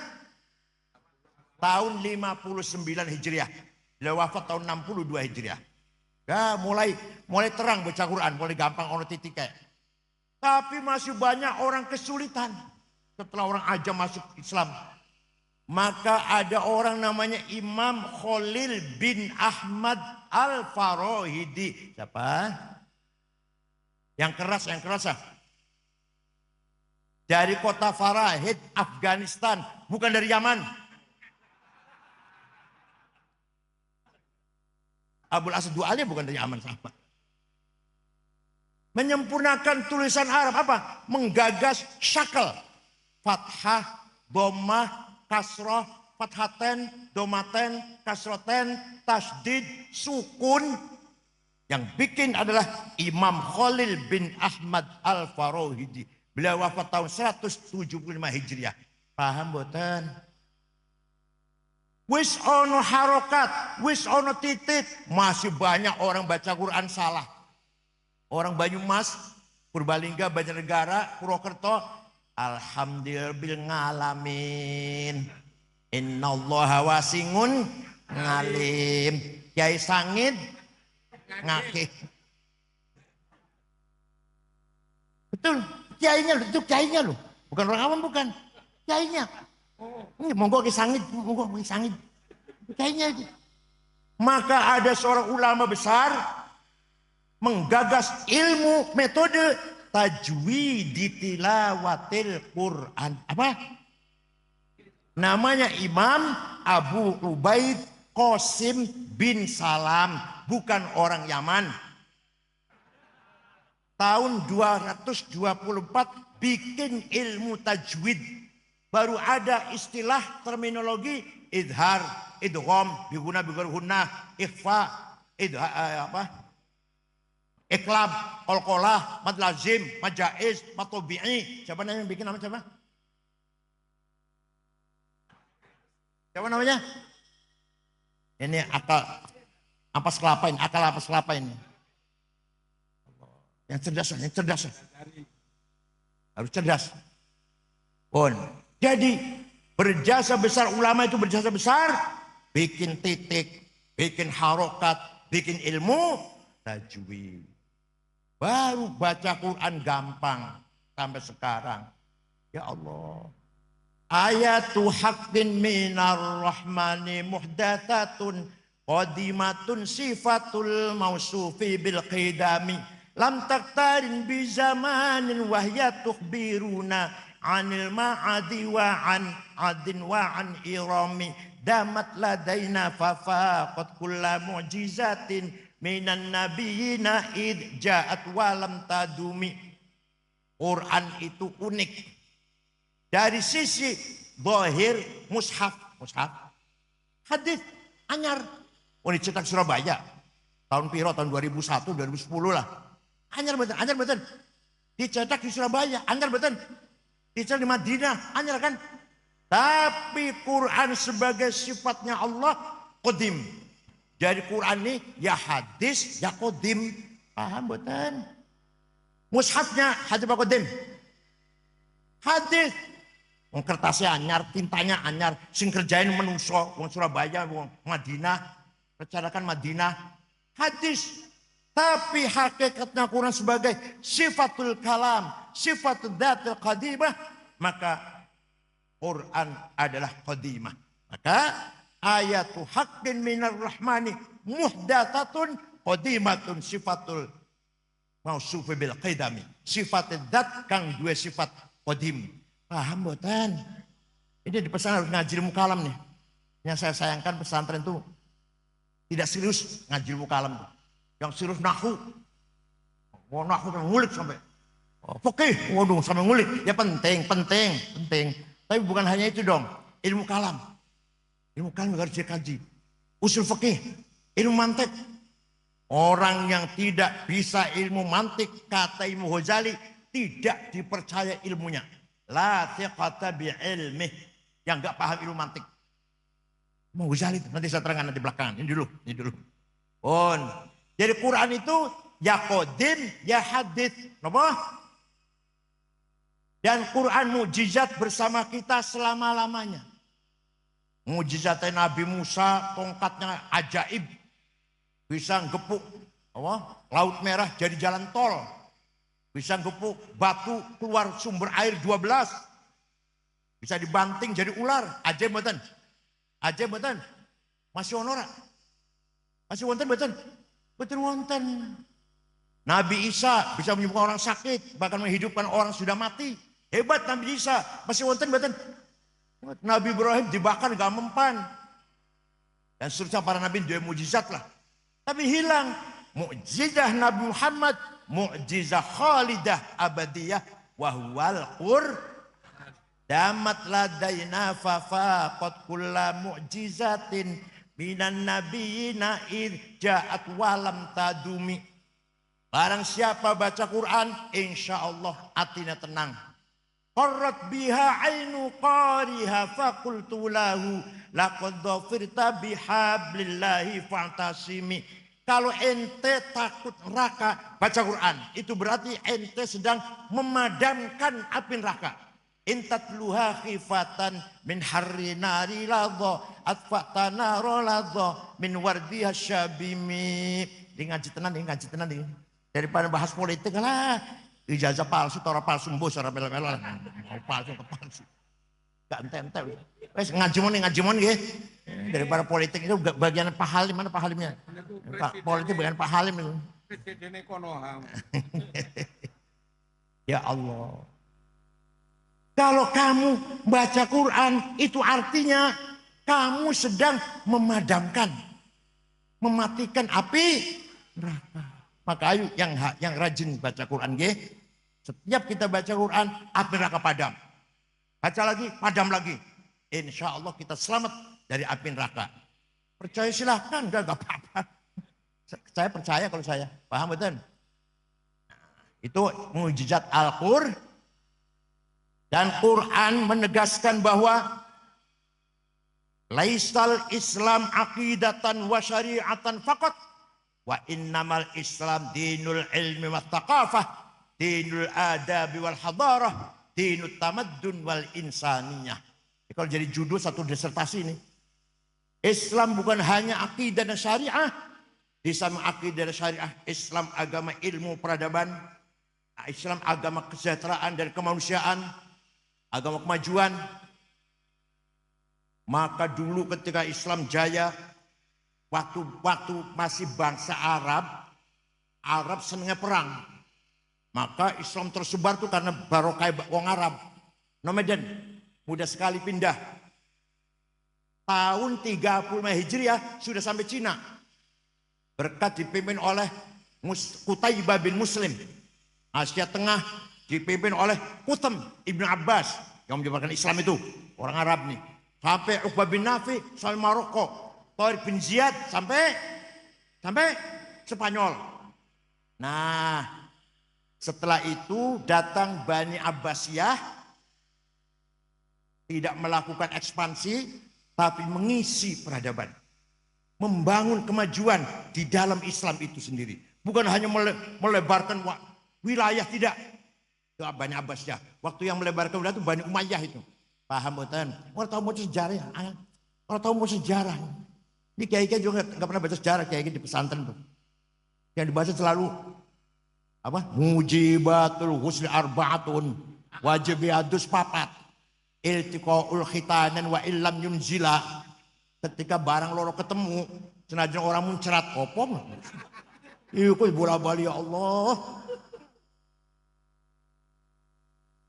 Tahun 59 Hijriah. Beliau wafat tahun 62 Hijriah. Ya, mulai terang baca Quran, mulai gampang ono titik kayak. Tapi masih banyak orang kesulitan setelah orang ajam masuk Islam. Maka ada orang namanya Imam Khalil bin Ahmad Al-Farahidi. Siapa? Yang keras ah. Dari kota Farahid, Afghanistan. Bukan dari Yaman. Abul Aswad Du'ali bukan dari Yaman, sahabat. Menyempurnakan tulisan Arab apa? Menggagas syakal. Fathah, dhammah, kasroh, fathaten, domaten, kasroten, tasdid, sukun. Yang bikin adalah Imam Khalil bin Ahmad Al-Farahidi. Beliau wafat tahun 175 Hijriah. Paham boten? Wis ono harokat, wis ono titik. Masih banyak orang baca Quran salah. Orang Banyumas, Purbalingga, Banjarnegara, Purwokerto, alhamdulillah ngalamin. Innallaha wasingun ngalim. Kiai Sangid ngakih. Betul, kiainya loh. Bukan orang awam, bukan. Kiainya. Ini monggo Kiai Sangid, monggo Kiai Sangid. Kiainya aja. Maka ada seorang ulama besar menggagas ilmu metode tajwid tilawatil Quran. Apa? Namanya Imam Abu Ubaid Qasim bin Salam. Bukan orang Yaman. Tahun 224 bikin ilmu tajwid. Baru ada istilah terminologi idhar, idgham, biguna, bigurhunna, ikhfa, iklab, qalqalah, mad lazim, mad jaiz, mad tabi'i. Siapa yang bikin nama siapa? Siapa namanya? Ini akal ampas kelapa ini. Yang cerdas. Harus cerdas. Pun. Jadi berjasa besar, ulama itu berjasa besar. Bikin titik, bikin harokat, bikin ilmu tajwid. Baru baca Quran gampang sampai sekarang. Ya Allah. Ayatu haqqin minar rahmani muhdathatun qadimatun sifatul mausufi bil qidami lam taktarin bi zamanin wahya tukhbiruna anil ma'adi wa an adin wa an irami damat ladaina fafaqat kulla mu'jizatin minan nabiyina id ja'at walam tadumi. Quran itu unik dari sisi zahir, mushaf hadis anyar. Oh, dicetak Surabaya tahun piro, tahun 2001 2010 lah. Anyar betul dicetak di Surabaya, anyar betul. Israel di Madinah, anyar kan? Tapi Quran sebagai sifatnya Allah qadim. Jadi Quran ini ya hadis, ya qadim. Paham betul? Mushafnya hadis apa qadim? Hadis. Wong kertasnya anyar, tintanya anyar, sing kerjain menungso, wong Surabaya, wong Madinah, rencanakan Madinah, hadis. Tapi hakikatnya Quran sebagai sifatul kalam, sifatul dzatul qadimah, maka Quran adalah qadimah. Maka ayatu haqqin minar rahmani muhdatsatun qadimatun sifatul mausufi bil qidami. Sifat dzat kang dua sifat qadim. Paham boten? Ini dipesan harus ngaji ilmu kalam nih. Yang saya sayangkan pesantren itu tidak serius ngaji ilmu kalam tuh. Yang serius nahu. Oh, nahu sampai ngulik sampai. Oh, fikih, waduh sampai ngulik. Ya penting. Tapi bukan hanya itu dong. Ilmu kalam. Ilmu kalam harus dikaji. Usul fikih, ilmu mantik. Orang yang tidak bisa ilmu mantik, kata Imam Ghazali, tidak dipercaya ilmunya. La thiqata bi'ilmih, yang enggak paham ilmu mantik. Mau Ghazali nanti saya terangkan nanti belakangan. Ini dulu. Jadi Quran itu ya qadim, ya hadis. Napa? Dan Quran mukjizat bersama kita selama-lamanya. Mukjizatnya Nabi Musa, tongkatnya ajaib. Bisa gepuk Laut Merah jadi jalan tol. Bisa gepuk batu keluar sumber air 12. Bisa dibanting jadi ular. Ajaib mboten? Ajaib mboten? Masih onora? Masih wonten mboten? Mboten wonten. Nabi Isa bisa menyembuhkan orang sakit, bahkan menghidupkan orang sudah mati. Hebat Nabi Isa. Masih wonten mboten? Nabi Ibrahim dibakar gak mempan. Dan seterusnya para nabi dua mukjizat lah. Tapi hilang mukjizah Nabi Muhammad, mukjizah khalidah abadiyah wahwal qur damat ladaina fafaqat kulla mu'jizatin minan nabiyina id ja'at walam tadumi. Barang siapa baca Quran, insya Allah hatinya tenang. Qarrat biha ainu qariha faqultu lahu laqad dhafirta bihablillahi fa'tasimi. Kalau ente takut neraka, baca Quran. Itu berarti ente sedang memadamkan api neraka. Intatluha khifatan min harri nari ladha atfa'ta naro ladha min wardiha syabimi. Ini ngaji tenan. Daripada bahas politik lah. Ijazah palsu, tora palsu, mbus, tora melo-melo. Mau palsu ke palsu. Gak ente-ente. Wes ngaji mon ya. Daripada politik itu bagian Pak Halim, mana Pak Halimnya? Politik bagian Pak Halim itu. Presiden Konoha. Ya Allah. Kalau kamu baca Quran, itu artinya kamu sedang memadamkan, mematikan api neraka. Maka ayo yang rajin baca Quran, setiap kita baca Quran, api neraka padam. Baca lagi, padam lagi. Insya Allah kita selamat dari api neraka. Percaya silahkan, enggak apa-apa. Saya percaya kalau saya. Paham betul? Itu mukjizat Al-Qur'an. Dan Quran menegaskan bahwa laisal Islam aqidatan wa syari'atan faqat wa innamal Islam dinul ilmi wa thaqafah, dinul adabi wal hadarah, dinut tamaddun wal insaniyah. Kalau jadi judul satu disertasi ini. Islam bukan hanya akidah dan syariah. Di sama akidah dan syariah, Islam agama ilmu peradaban, Islam agama kesejahteraan dan kemanusiaan, agama kemajuan. Maka dulu ketika Islam jaya, waktu masih bangsa Arab senangnya perang. Maka Islam tersebar tuh karena barokah wong Arab. Nomaden, mudah sekali pindah. Tahun 35 Hijriah sudah sampai Cina. Berkat dipimpin oleh Qutaibah bin Muslim. Asia Tengah dipimpin oleh Qutham Ibn Abbas yang menyebarkan Islam itu. Orang Arab nih. Sampai Uqbah bin Nafi sampai Maroko. Tariq bin Ziyad sampai Spanyol. Nah, setelah itu datang Bani Abbasiyah Tidak melakukan ekspansi, tapi mengisi peradaban. Membangun kemajuan di dalam Islam itu sendiri. Bukan hanya melebarkan wilayah, tidak. Itu Bani Abbas ya. Waktu yang melebarkan wilayah itu Bani Umayyah itu. Paham betul? Orang tahu mau sejarah ya. Orang tahu mau sejarah. Ini kiai-kiai juga nggak pernah baca sejarah kiai-kiai di pesantren tuh. Yang dibaca selalu apa? Mujibatul husni arba'atun wajibiyadus papat. Iltiqaul khitanan wa illam yunzila. Ketika barang loro ketemu, senajan orang muncerat opong. Iya kok bola-bali ya Allah.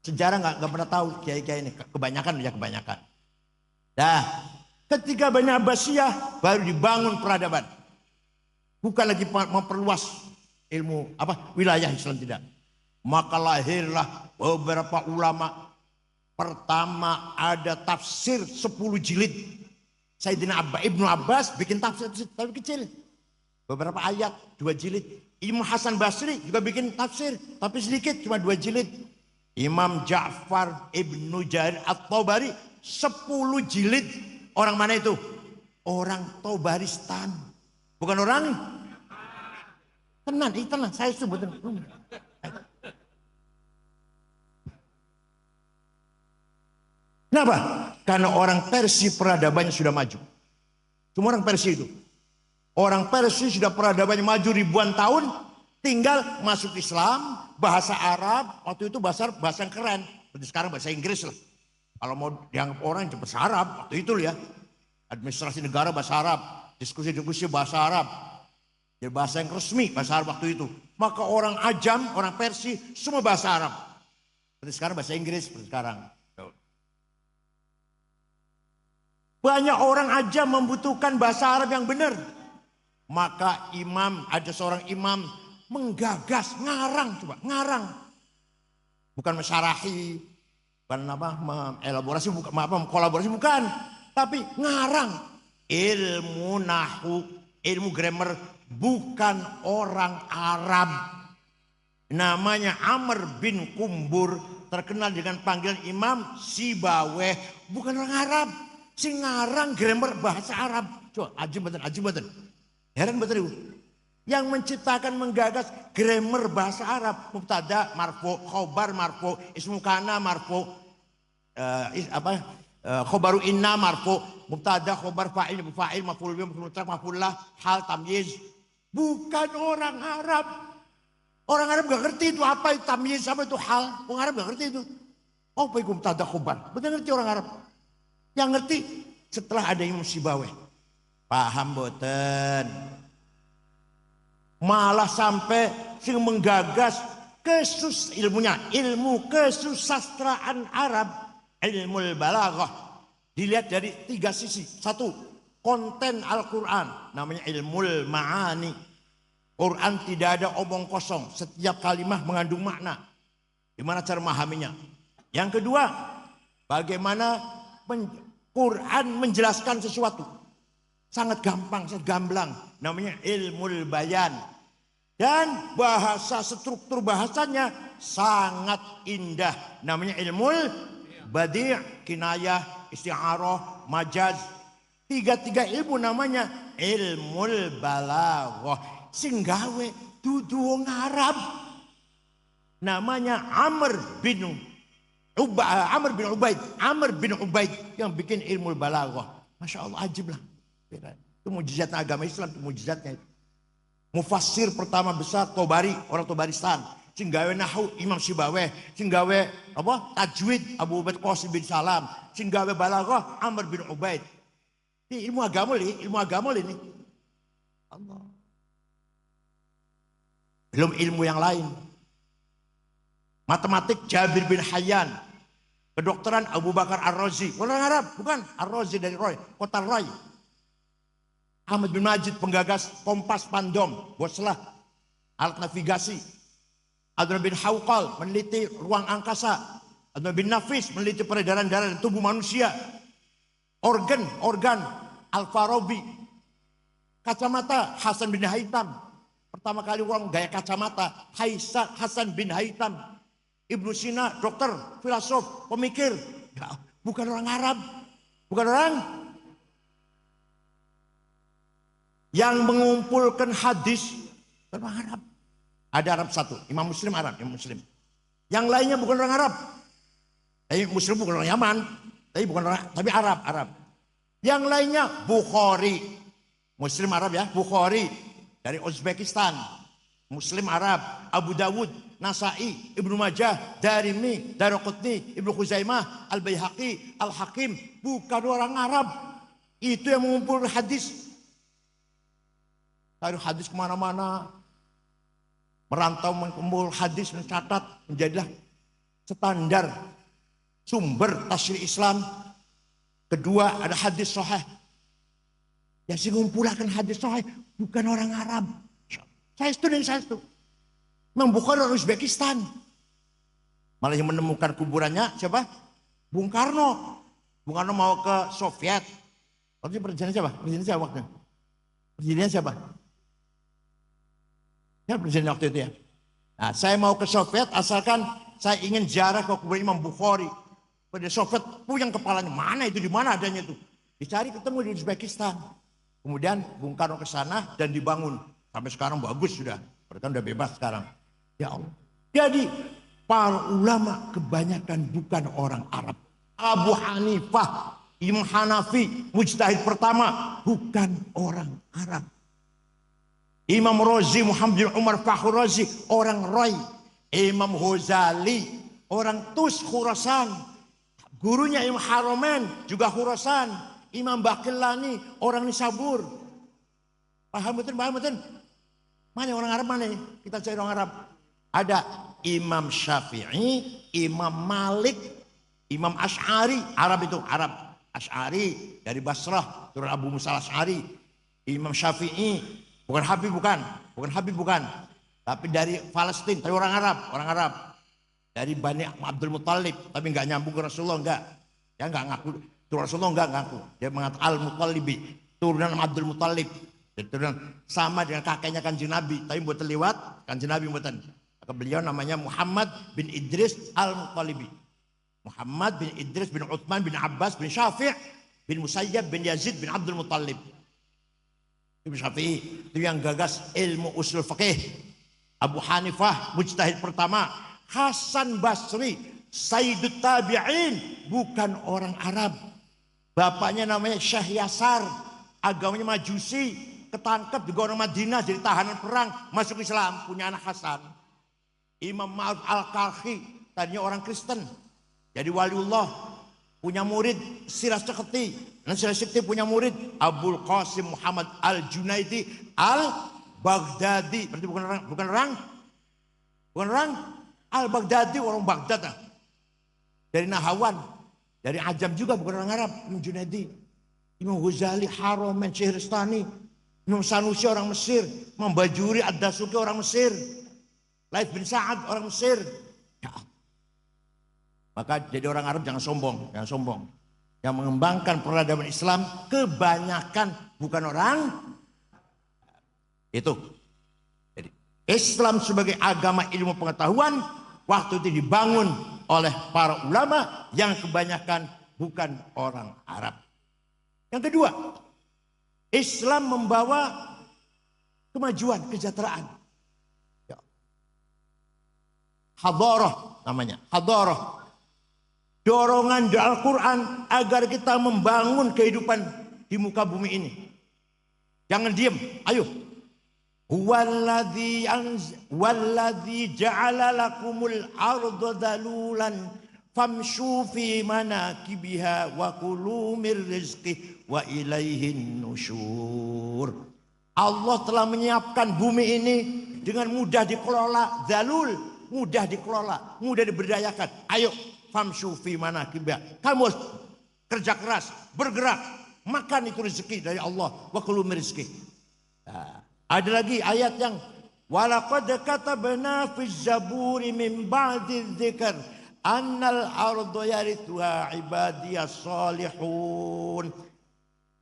Sejarah nggak pernah tahu kiai-kiai ini, kebanyakan. Dah, ketika Bani Abbasiyah baru dibangun peradaban. Bukan lagi memperluas ilmu wilayah Islam, tidak. Maka lahirlah beberapa ulama. Pertama ada tafsir 10 jilid. Sayyidina Ibnu Abbas bikin tafsir tapi kecil. Beberapa ayat 2 jilid. Imam Hasan Basri juga bikin tafsir tapi sedikit, cuma 2 jilid. Imam Ja'far Ibnu Jarir At-Tabari 10 jilid. Orang mana itu? Orang Tabaristan. Bukan orang tenang, saya sebut. Kenapa? Karena orang Persia peradabannya sudah maju. Cuma orang Persia itu. Orang Persia sudah peradabannya maju ribuan tahun. Tinggal masuk Islam, bahasa Arab. Waktu itu bahasa yang keren. Seperti sekarang bahasa Inggris lah. Kalau mau dianggap orang yang bahasa Arab. Waktu itu ya. Administrasi negara bahasa Arab. Diskusi bahasa Arab. Jadi bahasa yang resmi bahasa Arab waktu itu. Maka orang Ajam, orang Persia semua bahasa Arab. Seperti sekarang bahasa Inggris. Seperti sekarang. Banyak orang aja membutuhkan bahasa Arab yang benar. Maka ada seorang imam menggagas, ngarang. Bukan mesyarahi, bukan mengelaborasi, mengkolaborasi, bukan. Tapi ngarang. Ilmu nahu, ilmu grammar, bukan orang Arab. Namanya Amr bin Kumbur, terkenal dengan panggilan Imam Sibaweh, bukan orang Arab. Sing ngarang grammar bahasa Arab. Coba ajib betul. Heran betul. Yang menciptakan menggagas grammar bahasa Arab. Mubtada marfu, khobar marfu, ismu kana marfu, khobaru inna marfu, mubtada khobar fa'il maf'ul bih maf'ul lah, hal tamyiz. Bukan orang Arab. Orang Arab gak ngerti itu apa itu tamyiz, apa itu hal. Orang Arab gak ngerti itu. Apa itu mubtada khobar? Betul ngerti orang Arab. Yang ngerti setelah ada Imam Sibaweh. Paham boten? Malah sampai sing menggagas ilmu kesusastraan Arab, ilmu balaghah. Dilihat dari 3 sisi. 1, konten Al-Quran, namanya ilmu ma'ani. Quran tidak ada omong kosong, setiap kalimat mengandung makna. Gimana cara memahaminya? Yang kedua, bagaimana Quran menjelaskan sesuatu. Sangat gampang, sangat gamblang. Namanya ilmu bayan. Dan bahasa, struktur bahasanya sangat indah. Namanya ilmu badi', kinayah, isti'arah, majaz. 3 ilmu namanya ilmu balaghah. Sing gawe dudu wong Arab. Namanya Amr bin Ubaid yang bikin ilmu balaghah. Masya Allah, ajib lah. Itu mujizatnya agama Islam, itu mujizatnya. Mufassir pertama besar Tabari, orang Tabaristan. Sing gawe nahwu Imam Sibaweh, sing gawe tajwid Abu Ubaid Qasim bin Salam, sing gawe balaghah Amr bin Ubaid. Ini ilmu agama ini. Allah. Belum ilmu yang lain. Matematik Jabir bin Hayyan. Kedokteran Abu Bakar Ar-Razi. Orang Arab, bukan. Ar-Razi dari Roy, kota Roy. Ahmad bin Majid penggagas kompas pandom, boslah alat navigasi. Adnan bin Hawqal meneliti ruang angkasa. Adnan bin Nafis meneliti peredaran darah di tubuh manusia. Organ Al-Farabi. Kacamata Hasan bin Haytham. Pertama kali orang gaya kacamata Hasan bin Haytham. Ibnu Sina, dokter, filosof, pemikir. bukan orang Arab. Bukan orang yang mengumpulkan hadis orang Arab. Ada Arab satu, Imam Muslim Arab, Imam Muslim. Yang lainnya bukan orang Arab. Tapi Muslim bukan orang Yaman, tapi Arab. Yang lainnya Bukhari. Muslim Arab ya, Bukhari dari Uzbekistan. Muslim Arab, Abu Dawud, Nasai, Ibnu Majah, Darimi, Daraqutni, Ibnu Khuzaimah, Al-Baihaqi, Al-Hakim. Bukan orang Arab. Itu yang mengumpulkan hadis. Taruh hadis kemana-mana. Merantau mengumpul hadis, mencatat. Menjadilah standar sumber tafsir Islam. Kedua ada hadis sahih. Yang mengumpulkan hadis sahih bukan orang Arab. Saya itu. Memang bukan orang Uzbekistan. Malah yang menemukan kuburannya siapa? Bung Karno. Bung Karno mau ke Soviet. Waktu presiden siapa? Presiden siapa waktu? Presidennya siapa? Ya presiden waktu itu ya. Nah, saya mau ke Soviet asalkan saya ingin ziarah ke kubur Imam Bukhari. Pada Soviet puyeng kepalanya. Mana itu? Di mana adanya itu? Dicari ketemu di Uzbekistan. Kemudian Bung Karno ke sana dan dibangun. Sampai sekarang bagus sudah. Mereka sudah bebas sekarang. Ya Allah. Jadi para ulama kebanyakan bukan orang Arab. Abu Hanifah, Imam Hanafi, mujtahid pertama bukan orang Arab. Imam Razi, Muhammad bin Umar Fakhr Razi, orang Rai. Imam Ghazali, orang Tus Khurasan. Gurunya Imam Haramain juga Khurasan. Imam Baqillani, orang Nisabur. Paham betul? Mana orang Arab mana? Kita cari orang Arab. Ada Imam Syafi'i, Imam Malik, Imam Asy'ari. Arab itu, Arab. Asy'ari dari Basrah, turun Abu Musa Asy'ari. Imam Syafi'i, bukan Habib bukan. Tapi dari Palestina, tapi orang Arab. Dari Bani Abdul Muttalib, tapi enggak nyambung ke Rasulullah, enggak. Ya enggak ngaku, turun Rasulullah enggak ngaku. Dia mengatakan Al-Muttalibi, turunan Abdul Muttalib. Turunan sama dengan kakeknya Kanjeng Nabi, tapi buat terliwat Kanjeng Nabi buatan. Beliau namanya Muhammad bin Idris Al-Muttalibi. Muhammad bin Idris bin Uthman bin Abbas bin Syafi' bin Musayyab bin Yazid bin Abdul Muttalib. Ibnu Syafi'i itu yang gagas ilmu usul fikih. Abu Hanifah mujtahid pertama. Hasan Basri Sayyidut Tabi'in, bukan orang Arab. Bapaknya namanya Syekh Yasar, agamanya Majusi, ketangkep di orang Madinah jadi tahanan perang, masuk Islam, punya anak Hasan. Imam Ma'ruf Al-Karhi, tadinya orang Kristen, jadi waliullah, punya murid Siras Ceketi. Dan Siras Ceketi punya murid Abul Qasim Muhammad Al-Junaidi Al-Baghdadi. Berarti bukan orang Al-Baghdadi, orang Baghdad. Dari Nahawan, dari Ajam juga, bukan orang Arab. Imam Junaidi, Imam Ghazali, Haramain, Syihristani, Imam Sanusi orang Mesir, Imam Bajuri Ad-Dasuki orang Mesir, Laith bin Sa'ad orang Mesir. Ya. Maka jadi orang Arab jangan sombong. Yang mengembangkan peradaban Islam kebanyakan bukan orang itu. Jadi Islam sebagai agama ilmu pengetahuan waktu itu dibangun oleh para ulama yang kebanyakan bukan orang Arab. Yang kedua, Islam membawa kemajuan, kesejahteraan. Hadarah namanya, hadarah. Dorongan di Al-Quran agar kita membangun kehidupan di muka bumi ini. Jangan diam, ayo. Walladzi ja'ala lakumul arda dalulan famshu fi manakibiha wa kulu mir rizqih wa ilaihin nusyur. Allah telah menyiapkan bumi ini dengan mudah dikelola, dalul, mudah dikelola, mudah diberdayakan. Ayo, famshu fi manakibiha. Kamu harus kerja keras, bergerak, makan itu rezeki dari Allah. Wa kulu mir rizqih. Nah, ada lagi ayat yang walaqad katabna fi zaburi min ba'di dzikr annal arda yarithuha ibadiyas salihun.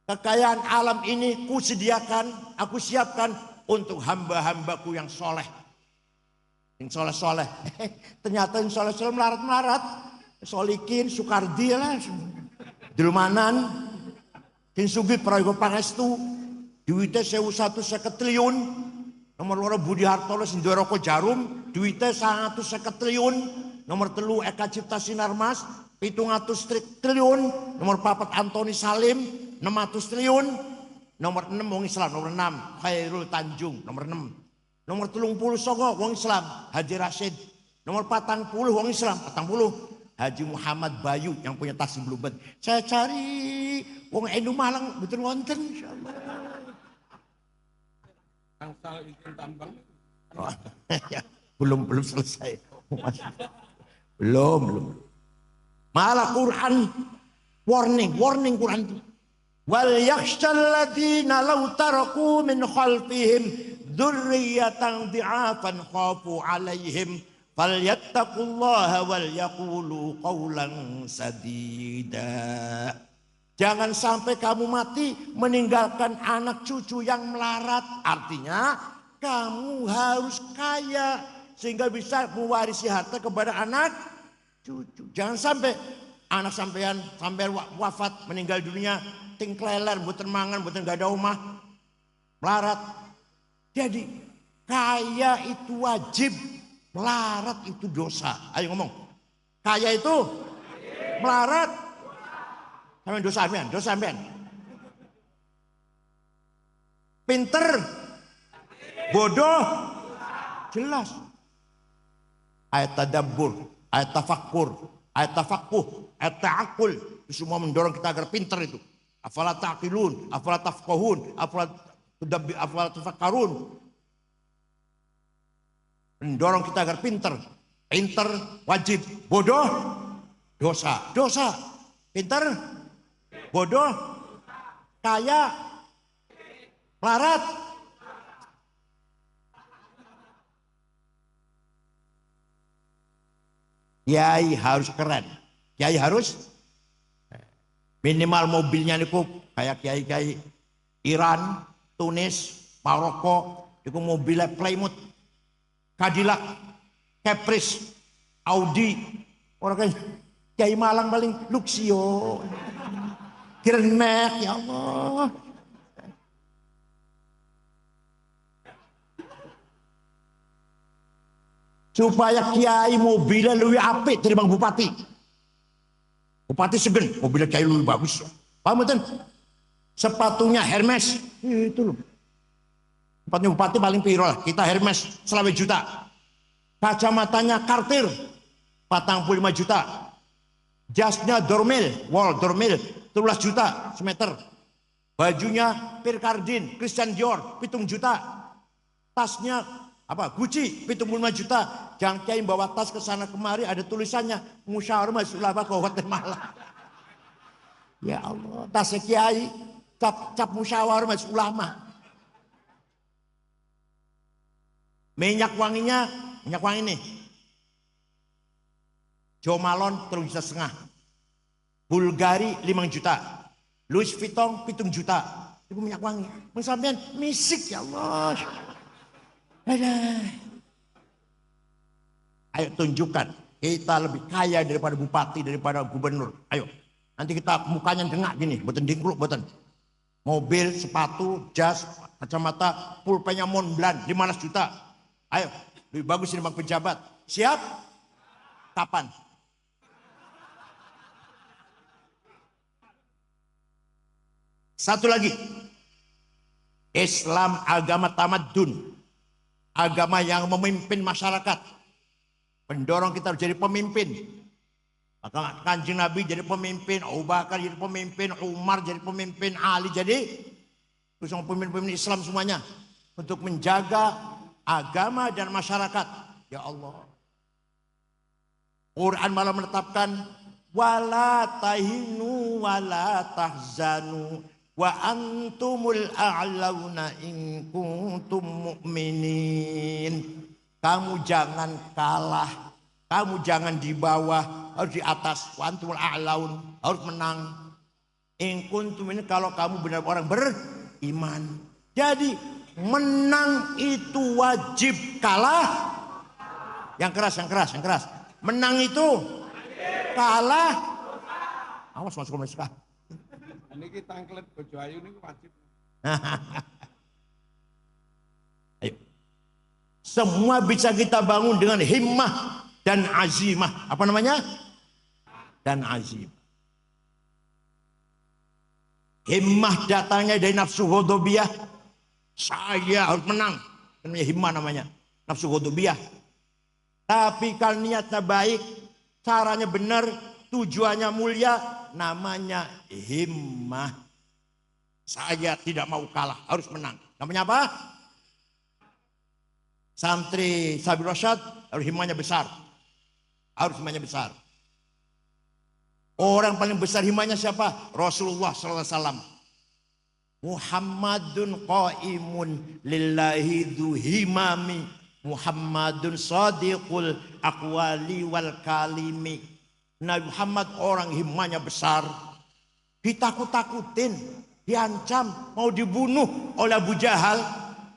Kekayaan alam ini kusediakan, aku siapkan untuk hamba-hambaku yang soleh. Yang soleh-soleh. Ternyata yang soleh-soleh melarat-melarat. Solikin, Soekardi lah. Dulumanan. Kin Sugih Prayogo Pangestu. Duitnya 1.150 triliun. Nomor loro Budi Hartono Sindoroko Jarum. Duitnya 150 triliun. Nomor telu Eka Cipta Sinarmas. 700 triliun. Nomor papat Antoni Salim. 600 triliun. Nomor 6 wong Islam. Nomor 6 Khairul Tanjung. Nomor 6. Nomor 30 Songo wong Islam. Haji Rashid. Nomor 40 wong Islam. 40 Haji Muhammad Bayu yang punya Tasik Bluebird. Saya cari wong Enu Malang betul wonten insyaallah. Angsal izin tambang. Oh, ya, belum selesai. Belum. Malah Quran warning Quran. Wal yakhshal ladzina law taraku min khalfihim dzurriyyatan dhi'afan khafu 'alaihim falyattaqullaha wal yaqulu qawlan sadida. Jangan sampai kamu mati meninggalkan anak cucu yang melarat. Artinya kamu harus kaya sehingga bisa mewarisi harta kepada anak cucu. Jangan sampai anak sampai wafat meninggal dunia ting kleler mboten mangan mboten gak ada omah melarat. Jadi kaya itu wajib, melarat itu dosa. Ayo ngomong. Kaya itu melarat. Sampean dosa sampean. Pinter, bodoh, jelas. Ayat tadabbur, ayat tafakkur, ayat tafaqquh, ayat ta'aqqul, itu semua mendorong kita agar pinter itu. Afala taqilun, afala tafqahun, afala tafakkarun. Mendorong kita agar pinter. Pinter wajib, bodoh dosa. Pinter, bodoh, kaya, melarat. Kiai harus keren. Kiai harus minimal mobilnya niku kayak kiai-kiai Iran, Tunis, Maroko, niku mobilnya Plymouth, Cadillac, Caprice, Audi. Orang kan Kiai Malang paling Luxio. Keren Mac, ya Allah. Supaya kiai mobilnya lebih apik dari Bang Bupati. Bupati segen, mobilnya kiai lebih bagus. Paham betul? Sepatunya Hermes, itu loh. Sepatunya Bupati paling piro lah, kita Hermes 20 juta. Kacamatanya Cartier 45 juta. Jasnya Dormil, Dormil 13 juta semeter. Bajunya Pierre Cardin, Christian Dior 7 juta. Tasnya Gucci 75 juta. Jangan kiai bawa tas ke sana kemari ada tulisannya Musyawarah Majelis Ulama Kabupaten Malang. Ya Allah, tasnya kiai cap Musyawarah Majelis Ulama. Minyak wanginya, minyak wangi nih. Jo Malone 3,5 juta. Bulgari 5 juta. Louis Vuitton 7 juta. Itu minyak wangi. Sampean misik ya Allah. Ayo tunjukkan kita lebih kaya daripada bupati, daripada gubernur. Ayo, nanti kita mukanya dengak gini, boten dingkluk, boten. Mobil, sepatu, jas, kacamata, pulpennya Montblanc 15 juta. Ayo, lebih bagus ini bang pejabat. Siap? Kapan? Satu lagi, Islam agama tamadun. Agama yang memimpin masyarakat. Mendorong kita jadi pemimpin. Maka Kanjeng Nabi jadi pemimpin, Abu Bakar jadi pemimpin, Umar jadi pemimpin, Ali jadi pemimpin Islam semuanya. Untuk menjaga agama dan masyarakat. Ya Allah. Quran malah menetapkan wala tahinu wala tahzanu wa antumul a'launa in kuntum mu'minin. Kamu jangan kalah, kamu jangan di bawah, harus di atas. Wa antumul a'laun, harus menang. In kuntum ini kalau kamu benar orang beriman. Jadi menang itu wajib, kalah yang keras. Menang itu kalah. Awas masuk ke Ini kita tangklet bojo ayu ini wajib. Ayo. Semua bisa kita bangun dengan himmah dan azimah. Apa namanya? Dan azimah. Himmah datangnya dari nafsu ghadabiyah. Saya harus menang. Namanya himmah namanya. Nafsu ghadabiyah. Tapi kalau niatnya baik, caranya benar, tujuannya mulia, namanya himmah. Saya tidak mau kalah, harus menang. Namanya apa? Santri Sabil Rasyad harus himmahnya besar. Harus himmahnya besar. Orang paling besar himmahnya siapa? Rasulullah SAW. Muhammadun qaimun lillahi dhu himami. Muhammadun sadiqul aqwali wal kalimi. Nabi Muhammad orang himmahnya besar. Ditakut-takutin, diancam, mau dibunuh oleh Abu Jahal.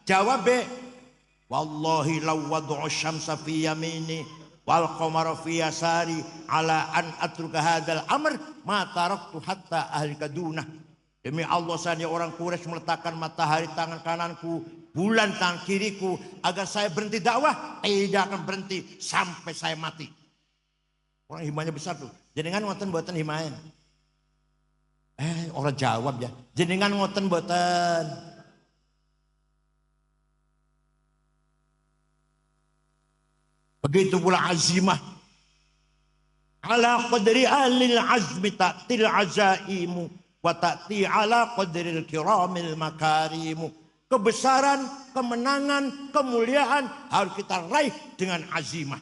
Jawab, wallahi law wad'u syamsa fi yamini wal qamara fi yasari ala an atruka hadzal amr ma taraktu hatta ahlika dunah. Demi Allah, saya orang Quraisy meletakkan matahari tangan kananku, bulan tangan kiriku, agar saya berhenti dakwah, tidak akan berhenti sampai saya mati. Orang himahnya besar tuh. Jenengan ngoten mboten himahen? Orang jawab ya. Jenengan ngoten mboten? Begitu pula azimah. Ala qadri ahlil azmi ta'til azaimu wa ta'ti ala qadril kiramil makarimu. Kebesaran, kemenangan, kemuliaan harus kita raih dengan azimah.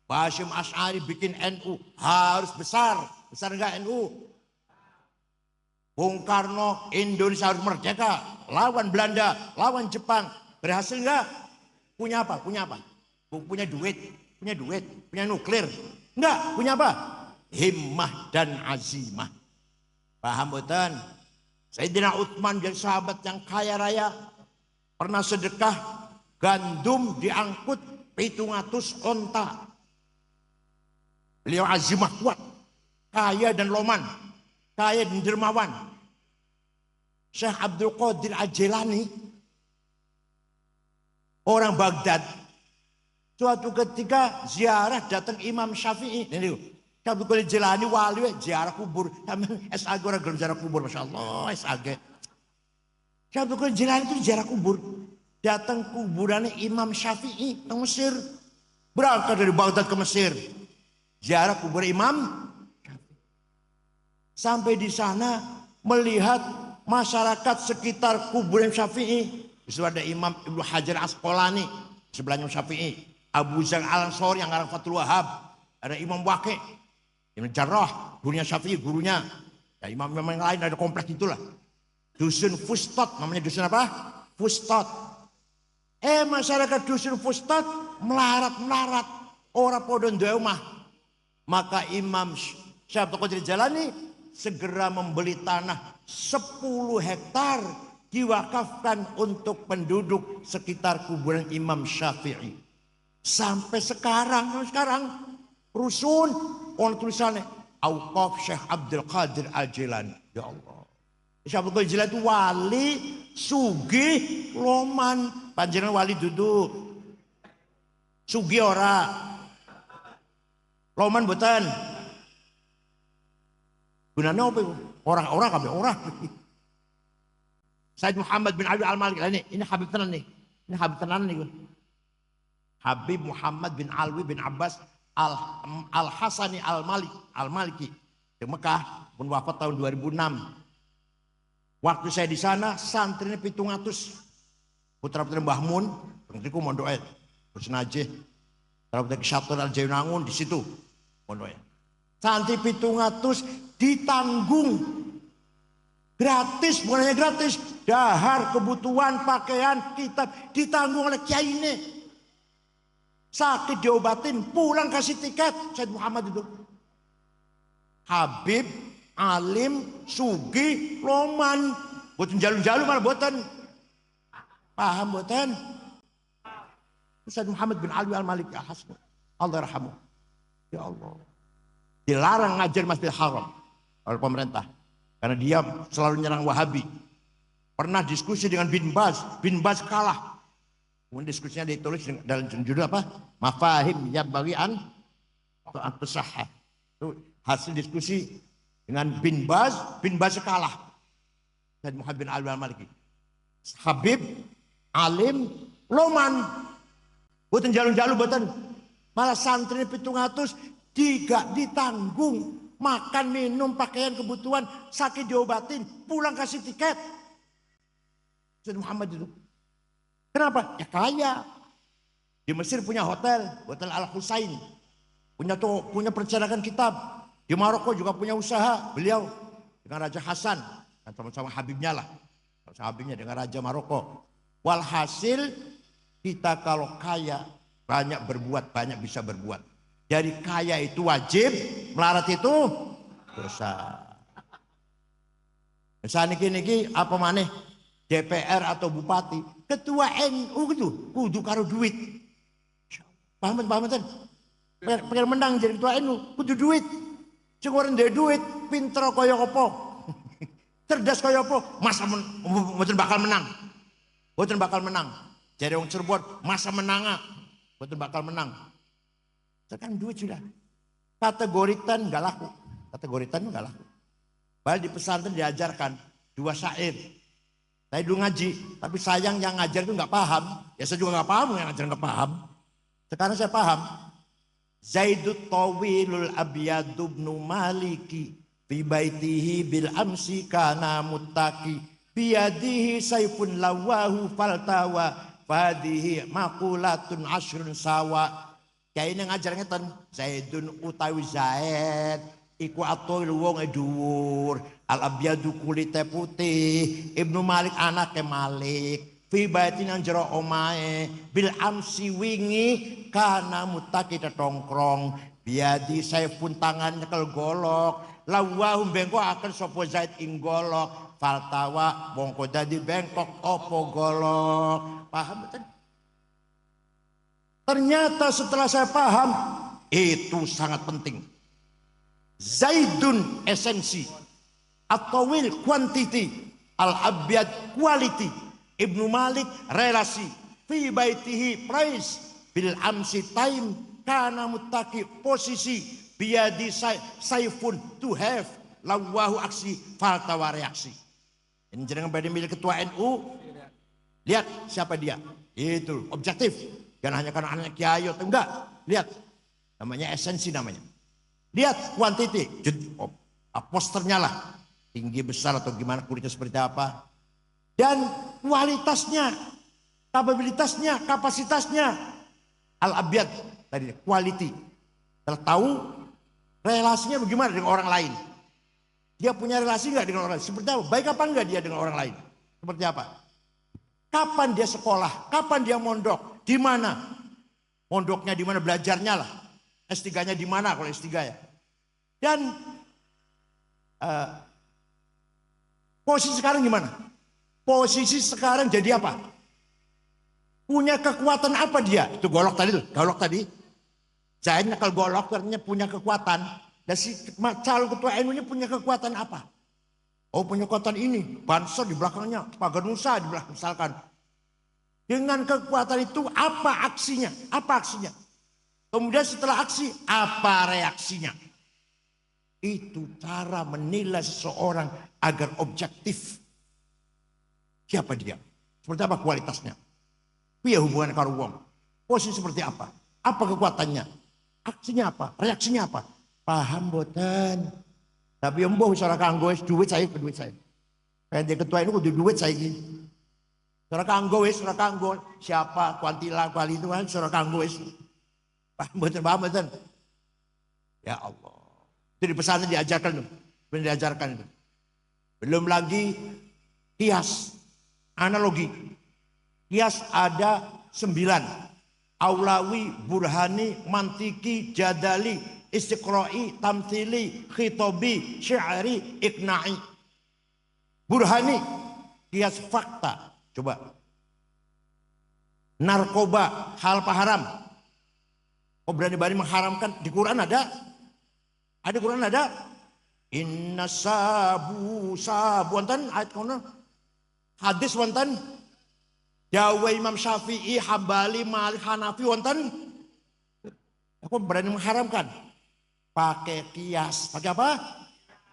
Hasyim Asy'ari bikin NU harus besar. Besar enggak NU? Bung Karno, Indonesia harus merdeka. Lawan Belanda, lawan Jepang. Berhasil enggak? Punya apa? Punya apa? Punya duit, punya nuklir. Enggak, punya apa? Himmah dan azimah. Paham betul? Sayyidina Utsman jadi sahabat yang kaya raya. Pernah sedekah gandum diangkut 700 onta. Beliau azimah kuat. Kaya dan loman. Kaya dan dermawan. Syekh Abdul Qadir Al-Jilani. Orang Baghdad. Suatu ketika ziarah datang Imam Syafi'i. Ini Abdul Qadir Jilani wali ziarah kubur. SAG orang gelem ziarah kubur, Masya Allah SAG. Abdul Qadir Jilani itu ziarah kubur. Datang kuburannya Imam Syafi'i ke Mesir. Berangkat dari Baghdad ke Mesir. Ziarah kubur Imam Syafi'i. Sampai di sana melihat masyarakat sekitar kuburan Syafi'i. Di situ ada Imam Ibnu Hajar Asqalani sebelahnya Syafi'i. Abu Zar Al-Ansori yang ngarang Fathul Wahhab, ada Imam Waqi, Imam Jarrah, gurunya Syafi'i, gurunya. Ya, imam-imam yang lain ada kompleks itulah. Dusun Fustat, namanya dusun apa? Fustat. Masyarakat dusun Fustat melarat, orang podon omah. Maka Imam Syekh Abdul Qadir Jalani segera membeli tanah 10 hektar diwakafkan untuk penduduk sekitar kuburan Imam Syafi'i. Sampai sekarang rusun orang tulisannya Auqaf Syekh Abdul Qadir Al-Jilani. Ya Allah. Syekh Abdul Qadir Jilani itu wali, sugih, loman. Panjenengan wali duduk. Sugih ora. Loman boten. Gunanya apa itu? Orang-orang kabeh ora. Said Muhammad bin Ali Al-Maliki ini Habib tenan nih. Ini Habib tenan nih. Habib Muhammad bin Alwi bin Abbas Al-Hasani Al-Maliki di Mekah, pun wafat tahun 2006. Waktu saya di sana santrinya 700. Putra-putra Mbah Mun, niku mondoke terus najih. Putra-putra Syatur Al-Jainangun di situ mondoke. Santri 700 ditanggung gratis, bukan hanya gratis, dahar, kebutuhan, pakaian, kitab ditanggung oleh kiai ini. Sakit diobatin, pulang kasih tiket. Said Muhammad itu Habib, alim, sugi, loman. Buatan jalu-jalu malah buatan. Paham buatan? Said Muhammad bin Ali Al-Malik Al-Hasni. Allah rahmu. Ya Allah. dilarang ngajar Masjidil Haram oleh pemerintah karena dia selalu nyerang Wahabi. Pernah diskusi dengan Bin Baz kalah. Kemudian diskusinya ditulis dalam judul apa? Mafahim bagi an tusahhah. Itu hasil diskusi dengan Bin Baz kalah. Dan Muhammad bin Al-Maliki. Habib, alim, loman. Boten jalur-jalur boten. Malah santri 700 tidak ditanggung. Makan, minum, pakaian, kebutuhan, sakit diobatin, pulang kasih tiket. Sayyid Muhammad itu. Kenapa? Ya kaya. Di Mesir punya hotel Al-Husain. Punya percetakan kitab. Di Maroko juga punya usaha beliau dengan Raja Hasan dan sama-sama Habibnya lah. Sama Habibnya dengan Raja Maroko. Walhasil kita kalau kaya banyak berbuat, banyak bisa berbuat. Jadi kaya itu wajib, melarat itu dosa. Misalnya niki apa maneh DPR atau bupati, ketua NU itu kudu karo duit. Paham kan? Pengen menang jadi ketua NU kudu duit. Sing ora ndek duit, pinter kaya apa? Cerdas kaya apa? Masa mboten bakal menang. Mboten bakal menang. Jadi wong Cirebon, masa menang mboten bakal menang. Tekan duit sudah. Kategoritan enggak laku. Padahal di pesantren diajarkan 2 syair. Saya dulu ngaji, tapi sayang yang ngajar itu enggak paham. Ya saya juga enggak paham, yang ngajar enggak paham. Sekarang saya paham. Zaidut tawilul abyadu ibnu maliki fi baitihi bil amsi kana muttaqi biyadihi sayfun lawahu faltawa fadihi maqulatun ashrun sawa. Kayak ini ngajar ngeten Zaidun utawi Zaid iku atawil wong dhuwur al abyadu kulite putih ibnu Malik anake Malik fi baitin nang jero omahe bil amsi wingi kana mutaki tetongkrong biadi saya pun tangan nyekel golok lawahu bengkok akan sapa Zaid ing golok faltawa bongko dadi bengkok opo golok. Paham betul? Ternyata setelah saya paham itu sangat penting. Zaidun esensi, at-tawil quantity, al-abyad quality. Ibnu Malik relasi, fi baitihi price, bil amsi time, kana muttaqi posisi, biadi saifun to have, lawahu aksi, faltawa reaksi. Ini jangan pada milik ketua NU. Lihat siapa dia. Itu objektif. Jangan hanya karena anak kiai atau enggak. Lihat. Namanya esensi namanya. Lihat kuantiti. Posternya lah. Tinggi besar atau gimana kulitnya seperti apa. Dan kualitasnya, kapabilitasnya, kapasitasnya. Al-Abyad tadi quality. Tahu relasinya bagaimana dengan orang lain. Dia punya relasi enggak dengan orang lain? Seperti apa? Baik apa enggak dia dengan orang lain? Seperti apa? Kapan dia sekolah? Kapan dia mondok? Di mana? Mondoknya di mana? Belajarnya lah. S3-nya di mana kalau S3 ya? Dan posisi sekarang gimana? Posisi sekarang jadi apa? Punya kekuatan apa dia? Itu golok tadi tuh, golok tadi. Saya nakal golok artinya punya kekuatan. Dan si calon ketua NU-nya punya kekuatan apa? Oh punya kekuatan ini, banser di belakangnya, pagar Nusa di belakang misalkan. Dengan kekuatan itu apa aksinya? Apa aksinya? Kemudian setelah aksi, apa reaksinya? Itu cara menilai seseorang agar objektif. Siapa dia? Seperti apa kualitasnya? Piye hubungan karo wong? Posisi seperti apa? Apa kekuatannya? Aksinya apa? Reaksinya apa? Paham boten. Tapi embuh ora kanggo wis duit saya. Kayak dia ketua ini kudu duit saya iki. Ora kanggo wis, ora kanggo. Siapa kuantila kuali itu kan ora kanggo wis. Paham boten. Ya Allah. Itu di pesantren diajarkan tuh. Diajarkan itu. Belum lagi kias. Analogi. Kias ada 9. Aulawi, burhani, mantiki, jadali, istiqra'i, tamthili, khitobi, syi'ari, ikna'i. Burhani, kias fakta. Coba. Narkoba, hal haram. Kok berani-berani mengharamkan? Di Quran ada. Ada Quran ada. Inna sabu wonten ayat kono. Hadis wonten. Dawe Imam Syafi'i, Hambali, Malik, Hanafi wonten. Aku berani mengharamkan. Pakai kias. Pakai apa?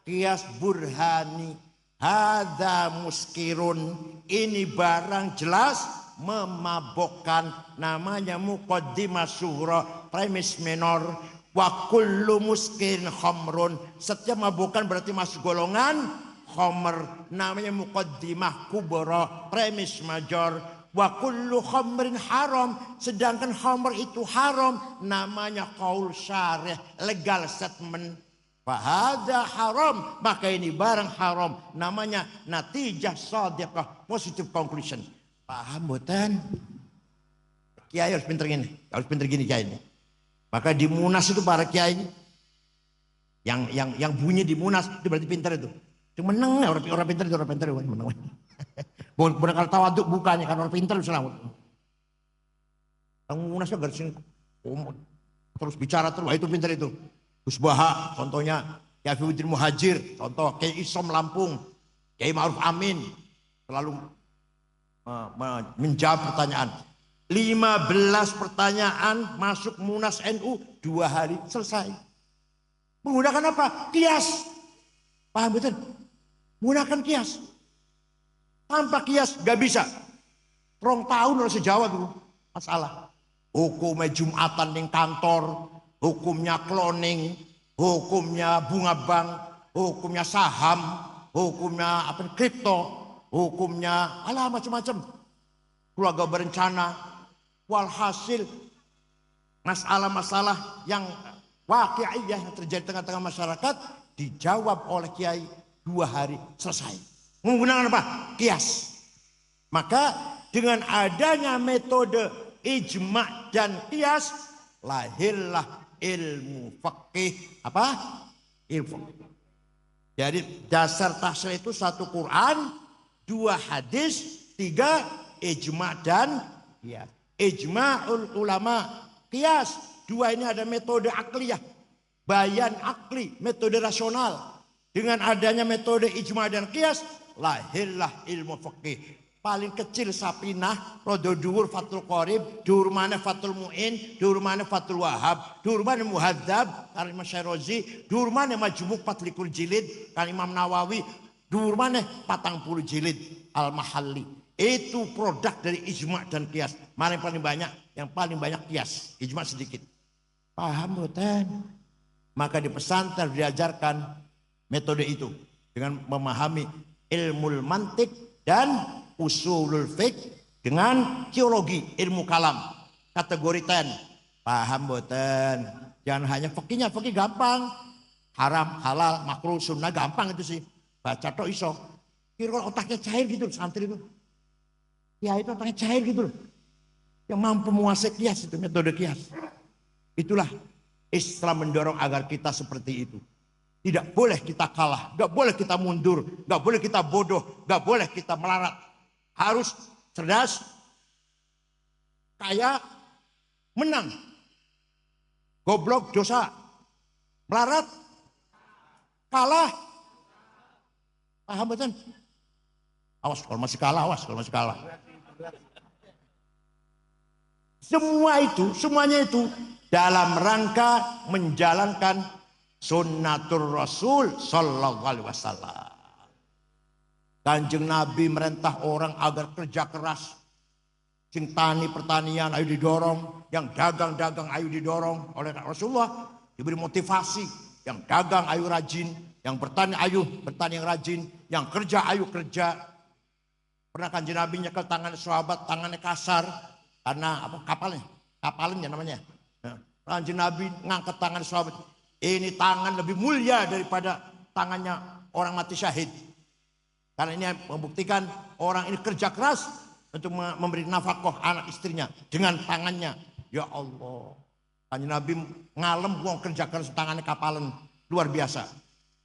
Kias burhani. Hadza muskirun. Ini barang jelas memabokkan. Namanya muqaddimah sughra, premis minor. Wa kullu muskirin khamrun. Setiap mabukkan berarti masuk golongan khamr. Namanya muqaddimah kubra, premis major. Wa kullu khamrin haram. Sedangkan khamr itu haram. Namanya qaul syarih, legal statement. Fahada haram. Maka ini barang haram. Namanya natijah shadiqah, positive conclusion. Paham bukan? Kiai harus pinter gini. Harus pinter gini kiai ini. Maka di Munas itu para kiai yang bunyi di Munas itu berarti pintar itu. Cuma menang orang pintar itu orang pintar menang. Bukan kalau tawaduk bukannya kan orang pintar selamat. Orang Munas itu garis terus bicara terus itu pintar itu. Gus Baha contohnya, Kiai Fiudin Muhajir contoh, Kiai Isom Lampung, Kiai Ma'ruf Amin selalu menjawab pertanyaan. 15 pertanyaan masuk Munas NU 2 hari selesai. Menggunakan apa? Kias. Paham betul? Menggunakan kias. Tanpa kias gak bisa. 2 tahun harus jawab itu masalah. Hukumnya Jumatan di kantor, hukumnya cloning, hukumnya bunga bank, hukumnya saham, hukumnya apa kripto, hukumnya alah macam-macam. Keluarga berencana. Walhasil masalah-masalah yang waqi'iyah yang terjadi di tengah-tengah masyarakat dijawab oleh kiai 2 hari selesai. Menggunakan apa? Kias. Maka dengan adanya metode ijma' dan kias lahirlah ilmu fikih. Apa? Ilmu. Jadi dasar tahsil itu 1 Quran, 2 hadis, 3 ijma' dan kias. Ijma'ul ulama, kias. 2 ini ada metode akliyah, bayan akli, metode rasional. Dengan adanya metode ijma' dan kias, lahirlah ilmu fikih. Paling kecil Sapinah, rodo dhuwur Fathul Qorib, dhuwur maneh Fathul Mu'in, dhuwur maneh Fathul Wahhab, dhuwur maneh Muhadzab, karya Imam Syairozi, dhuwur maneh Majmu' 24 jilid, karya Imam Nawawi, dhuwur maneh 40 jilid Al-Mahalli. Itu produk dari ijma' dan kias. Mana yang paling banyak? Yang paling banyak kias, ijma' sedikit. Paham bukan? Maka di pesantren diajarkan metode itu dengan memahami ilmu mantik dan usulul fiqh dengan teologi, ilmu kalam, kategori 10. Paham bukan? Jangan hanya fikihnya, fikih gampang. Haram, halal, makruh, sunnah gampang itu sih. Baca tok iso. Kira otaknya cair gitu santri itu. Ya itu otaknya cair gitu loh. Yang mampu menguasai kias itu, metode kias. Itulah Islam mendorong agar kita seperti itu. Tidak boleh kita kalah, gak boleh kita mundur, gak boleh kita bodoh, gak boleh kita melarat. Harus cerdas, kaya, menang. Goblok, dosa. Melarat, kalah. Paham betul? Awas kalau masih kalah, awas kalau masih kalah. Semuanya itu dalam rangka menjalankan sunnatur Rasul sallallahu alaihi wasallam. Kanjeng Nabi merintah orang agar kerja keras. Sing tani pertanian ayo didorong, yang dagang ayo didorong oleh Rasulullah, diberi motivasi. Yang dagang ayo rajin, yang bertani ayo bertani yang rajin, yang kerja ayo kerja. Pernah Kanjeng Nabi nyekel tangan sahabat, tangannya kasar karena apa? Kapalnya namanya. Kanjeng Nabi ngangkat tangan sahabat. Ini tangan lebih mulia daripada tangannya orang mati syahid. Karena ini membuktikan orang ini kerja keras untuk memberi nafkah anak istrinya dengan tangannya. Ya Allah. Kanjeng Nabi ngalem wong kerja keras tangannya kapalan luar biasa.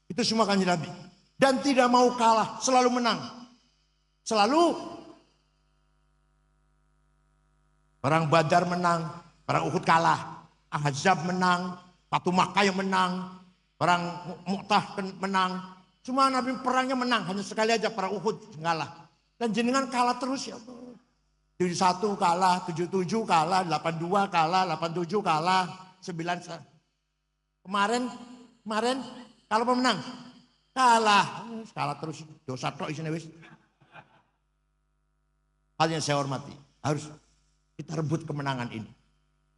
Itu semua Kanjeng Nabi. Dan tidak mau kalah, selalu menang. Selalu perang Badar menang, perang Uhud kalah, Ahzab menang, Fatu Makkah yang menang, Perang Mu'tah menang. Semua Nabi perangnya menang. Hanya sekali aja perang Uhud kalah. Dan jenengan kalah terus ya Allah. 71 kalah, 77 kalah, 82 kalah, 87 kalah, 9. Kemarin kalau pemenang kalah terus dosa tok isine wis. Hal yang saya hormati, harus kita rebut kemenangan ini.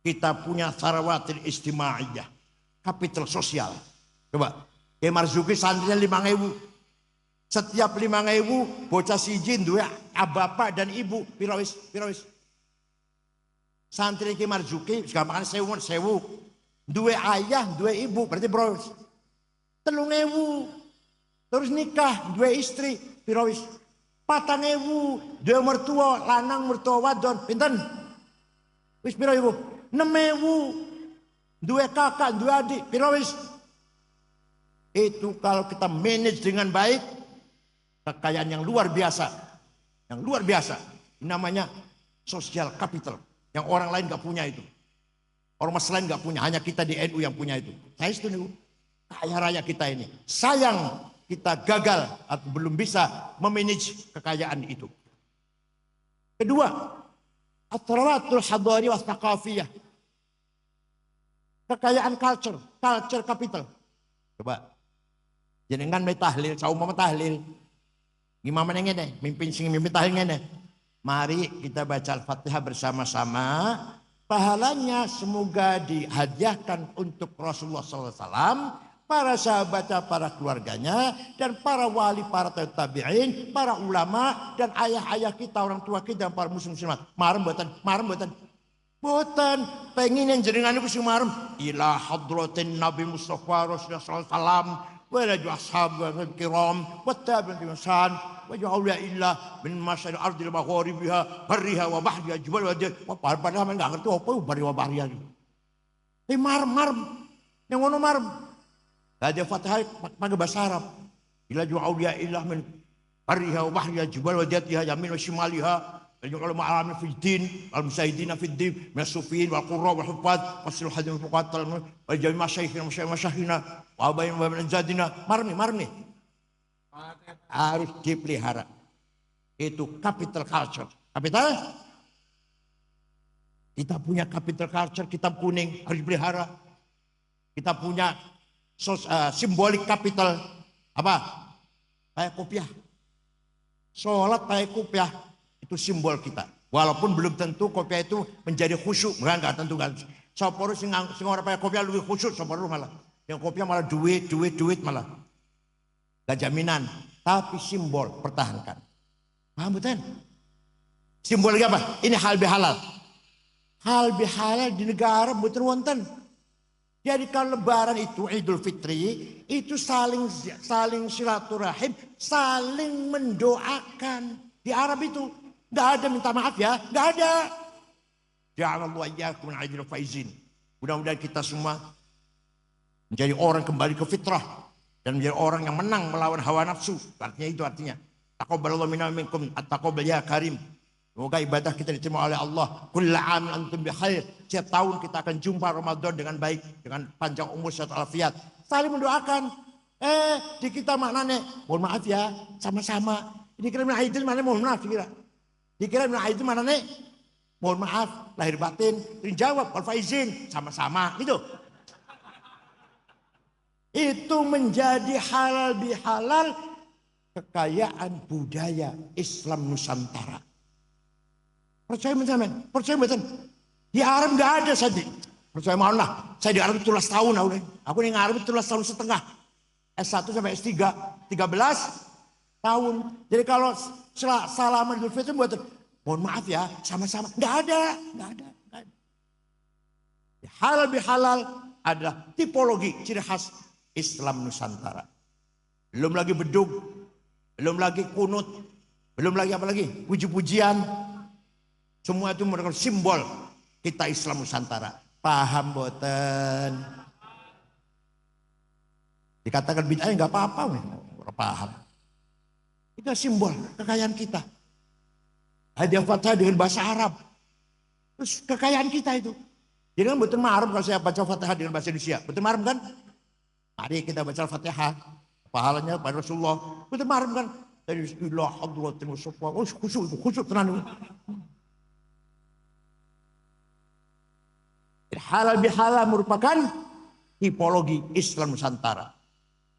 Kita punya sarawatil istimaiyah, kapital sosial. Coba, Kiai Marzuki santrinya 5.000. Setiap 5.000 bocah siji duwe bapak dan ibu pirawis. Santri Kiai Marzuki gampangane 1.000. Duwe ayah, duwe ibu, berarti bro. 3.000. Terus nikah, duwe istri, pirawis. 4.000, duwe mertua, lanang mertua wadon, pinten? Wis piro ibu? 6.000. Duwe kakak, duwe adik, pirawis. Itu kalau kita manage dengan baik, kekayaan yang luar biasa. Yang luar biasa. Ini namanya social capital. Yang orang lain gak punya itu. Orang lain gak punya, hanya kita di NU yang punya itu. Saya setuju. Kaya raya kita ini. Sayang kita gagal atau belum bisa memanage kekayaan itu. Kedua, at-tarawatul hadari wa thaqafiyah. Kekayaan culture capital. Coba. Jenengan mai tahlil, saumama tahlil. Gimana ngene, mimpin tahlil ngene. Mari kita baca Al-Fatihah bersama-sama. Pahalanya semoga dihadiahkan untuk Rasulullah SAW, para sahabatnya, para keluarganya, dan para wali, para tabi'in, para ulama, dan ayah-ayah kita, orang tua kita, para muslimat. Marem boten. Boten, pengen yang jenengan itu marem. Ila hadratin Nabi Mustafa Rasulullah SAW, wala ashabul kiram, wattabi'in bimasan, wa ja'ala illa min masyari ardil magharibiha, barriha wa bahriha, jubal wa dia. Padahal enggak ngerti apa barri wa bahriha. Marem. Yang ngono marem. Ada Fatihah pakai bahasa Arab. Ila ju'auliya ilah min barriha wa bahriha jubal wa jatiha yamin wa shimaliha. Al ma'alamin fid din al musayidina fid din min as-sufiyin wal qurra wal huffaz wasil hadin fuqatal wal jami' masyayikhina wa abain wa min zadina. Marmi harus dipelihara. Itu capital culture. Capital? Kita punya capital culture, kitab kuning harus dipelihara. Kita punya simbolik capital apa? Kayak kopiah. Sholat kayak kopiah itu simbol kita. Walaupun belum tentu kopiah itu menjadi khusyuk, enggak tentu kan. Soporo sing ora pakai kopiah lebih khusyuk soporo malah. Yang kopiah malah duit malah. Gak jaminan, tapi simbol pertahankan. Paham betul? Simbolnya apa? Ini hal bihalal. Hal bihalal di negara betul wonten. Jadi kalau lebaran itu Idul Fitri itu saling silaturahim, saling mendoakan. Di Arab itu enggak ada minta maaf ya, enggak ada. Ja'alallahu iyyakum min ajril faizin. Mudah-mudahan kita semua menjadi orang kembali ke fitrah dan menjadi orang yang menang melawan hawa nafsu. Artinya taqabbalallahu minna minkum at-taqabbal ya karim. Semoga ibadah kita diterima oleh Allah. Kullu amin antum bi khair. Setiap tahun kita akan jumpa Ramadan dengan baik, dengan panjang umur sehat walafiat. Saling mendoakan. Di kita maknanya, mohon maaf ya, sama-sama. Dikira min aidil mana mohon maaf dikira min aidil mana nih? Mohon maaf lahir batin. Dijawab wal faizin sama-sama gitu. Itu menjadi halal bihalal kekayaan budaya Islam Nusantara. Percaya betul. Di Arab nggak ada saja. Percaya mohon lah. Saya di Arab 17 tahun aku di Arab 17 tahun setengah. S1 sampai S3 13 tahun. Jadi kalau salaman Idul Fitri buat mohon maaf ya sama-sama. Nggak ada. Halal bihalal adalah tipologi ciri khas Islam Nusantara. Belum lagi bedug, belum lagi kunut, belum lagi apa lagi puji-pujian. Semua itu merupakan simbol kita Islam Nusantara. Paham boten? Dikatakan bid'ah nggak apa-apa, paham. Itu simbol kekayaan kita. Hadiah Fatihah dengan bahasa Arab. Terus kekayaan kita itu. Jadi kan betul marem kalau saya baca Fatihah dengan bahasa Indonesia. Betul marem kan? Mari kita baca Al-Fatihah. Pahalanya pada Rasulullah. Kita marah kan. Dari istilah hadratin wasofah. Oh khusyuk tenan. Halal bihalal merupakan tipologi Islam Nusantara.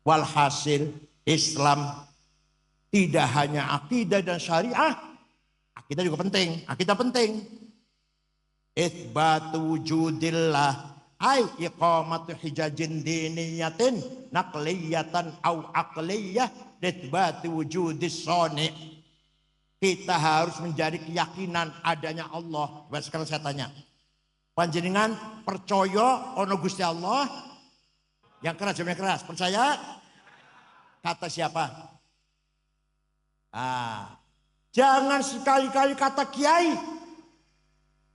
Walhasil Islam tidak hanya akidah dan syariah. Akidah juga penting. Akidah penting. Itsbatu wujudillah. Ay iqamatu hijajin diniyatin naqliyatan au aqliyah itsbatu wujudis soni. Kita harus menjadi keyakinan adanya Allah. Sekarang saya tanya. Panjenengan percaya ono Gusti Allah? Yang keras jawabnya keras. Percaya? Kata siapa? Jangan sekali-kali kata kiai.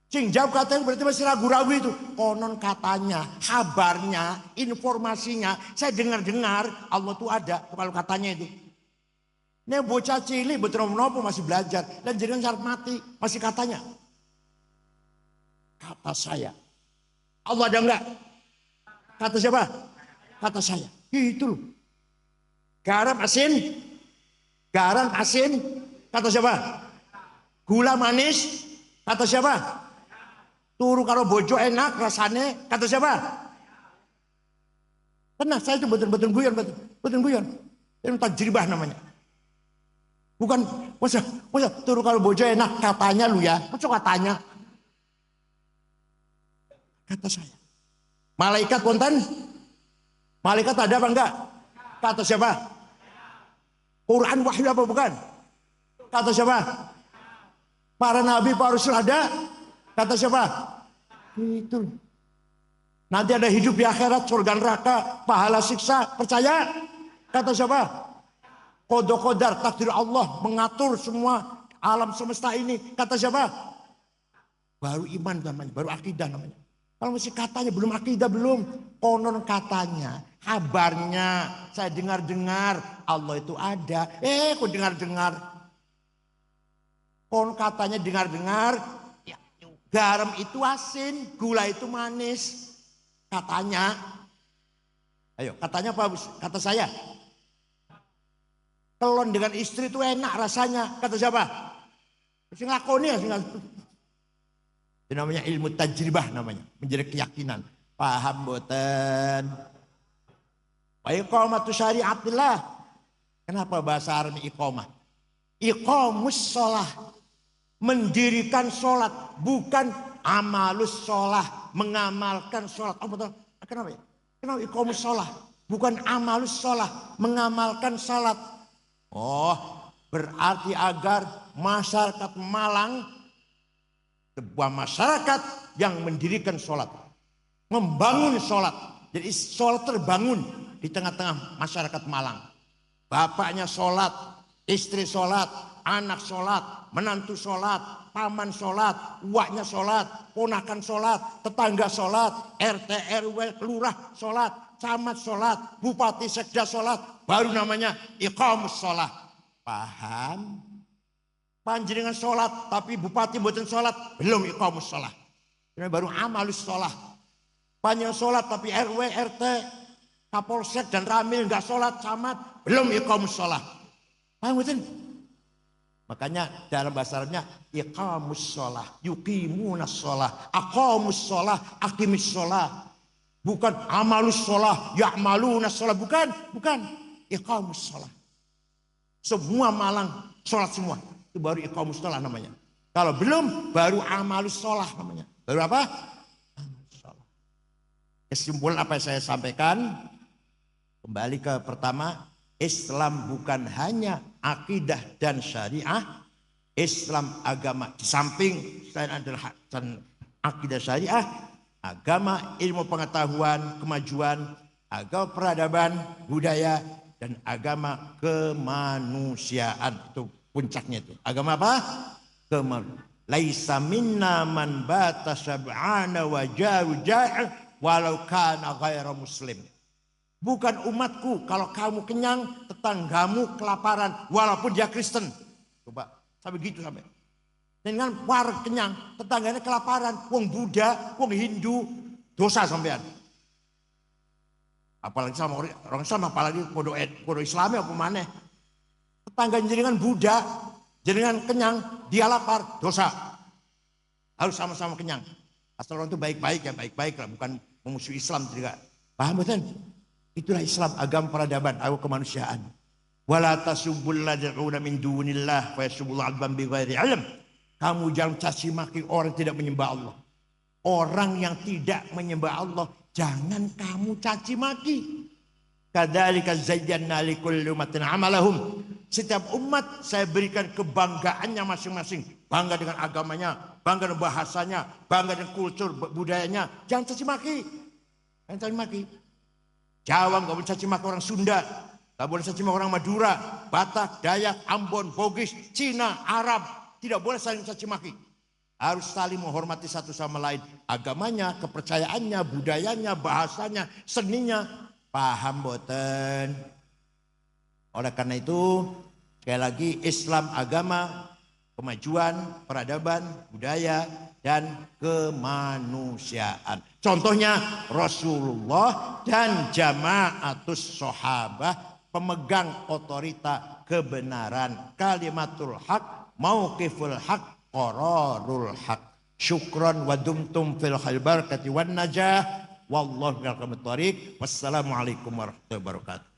Sing jawab katanya berarti masih ragu-ragu itu. Konon katanya, kabarnya, informasinya. Saya dengar-dengar Allah tuh ada. Kalau katanya itu. Ini bocah cilik betul nopo masih belajar. Dan jangan syarat mati. Masih katanya. Kata saya. Allah ada enggak? Kata siapa? Kata saya. Gitu loh. Garam asin. Garam asin. Kata siapa? Gula manis. Kata siapa? Turu kalau bojo enak rasanya. Kata siapa? Tenang, saya itu betul-betul guyon. Betul guyon. Itu tajribah namanya. Bukan, masa turu kalau bojo enak katanya lu ya. Masa katanya? Kata saya. Malaikat konten? Malaikat ada apa enggak? Kata siapa? Quran wahyu apa bukan? Kata siapa? Para nabi, para rasul ada? Kata siapa? Itu. Nanti ada hidup di akhirat, surga neraka, pahala siksa, percaya? Kata siapa? Qada qadar, takdir Allah mengatur semua alam semesta ini. Kata siapa? Baru iman namanya, baru akidah namanya. Kalau masih katanya belum akidah belum. Konon katanya, kabarnya, saya dengar-dengar Allah itu ada. Kok dengar-dengar? Konon katanya dengar-dengar. Garam itu asin, gula itu manis. Katanya. Ayo, katanya apa? Kata saya. Telon dengan istri itu enak rasanya. Kata siapa? Sing lakoni ya. Itu namanya ilmu tajribah namanya. Menjadi keyakinan. Paham boten? Wa iqamatu syariatillah. Kenapa bahasa Arab iqamah? Iqamus sholah. Mendirikan sholat, bukan amalus sholah, mengamalkan sholat. Oh betul, kenapa ya? Kenapa iqamus sholah, bukan amalus sholah, mengamalkan sholat. Oh, berarti agar masyarakat Malang, sebuah masyarakat yang mendirikan sholat, membangun sholat. Jadi sholat terbangun di tengah-tengah masyarakat Malang. Bapaknya sholat, istri sholat, anak sholat, menantu sholat, paman sholat, uaknya sholat, ponakan sholat, tetangga sholat, RT, RW, lurah sholat, camat sholat, bupati, sekda sholat, baru namanya iqamus sholat. Paham? Panjenengan sholat, tapi bupati mboten sholat, belum iqamus sholat. Ini baru amalus sholat. Panjenengan sholat, tapi RW, RT, Kapolsek dan Ramil nggak sholat, camat, belum iqamus sholat. Paham betul? Makanya dalam bahasa Arabnya iqamus sholah, yuqimunas sholah, aqamus sholah, aqimis sholah. Bukan amalus sholah, ya'malunas sholah. Bukan. Iqamus sholah. Semua Malang sholat semua. Itu baru iqamus sholah namanya. Kalau belum baru amalus sholah namanya. Baru apa? Amalus sholah. Kesimpulan apa yang saya sampaikan. Kembali ke pertama. Islam bukan hanya akidah dan syariah. Islam agama di samping selain adalah akidah syariah, agama ilmu pengetahuan, kemajuan, agama peradaban, budaya, dan agama kemanusiaan. Itu puncaknya itu. Agama apa? Kemanusiaan. Laisa minna man bata sab'ana wa jaru ja'i walau kana ghaira muslim. Bukan umatku kalau kamu kenyang, tetanggamu kelaparan walaupun dia Kristen. Coba sampai gitu sampai. Dengan war kenyang, tetangganya kelaparan, wong Buddha, wong Hindu, dosa sampean. Apalagi sama orang Islam, apalagi kodo Islami apa mana? Tetangga jenengan Buddha, jenengan kenyang, dia lapar, dosa. Harus sama-sama kenyang. Asal orang itu baik-baik ya, baik-baik lah, bukan memusuhi Islam juga. Paham betul? Itulah Islam, agama peradaban, agama kemanusiaan. Wala tasubbul ladzina min dunillah fa yasubbul adban bighairi ilm. Kamu jangan caci maki orang tidak menyembah Allah. Orang yang tidak menyembah Allah, jangan kamu caci maki. Kadzalika zayyana likulli ummatin amalahum. Setiap umat saya berikan kebanggaannya masing-masing. Bangga dengan agamanya, bangga dengan bahasanya, bangga dengan kultur budayanya. Jangan caci maki. Jangan caci maki. Jawa nggak boleh caci maki orang Sunda, nggak boleh caci maki orang Madura, Batak, Dayak, Ambon, Bugis, Cina, Arab. Tidak boleh saling caci maki. Harus saling menghormati satu sama lain. Agamanya, kepercayaannya, budayanya, bahasanya, seninya. Paham boten? Oleh karena itu, sekali lagi Islam agama, kemajuan, peradaban, budaya, dan kemanusiaan. Contohnya Rasulullah dan jamaatus sahabah, pemegang otorita kebenaran, kalimatul haq, mauqiful haq, qararul haq. Syukran wa dumtum fil khair barakati wan najah. Wallahu a'lam. Wassalamualaikum warahmatullahi wabarakatuh.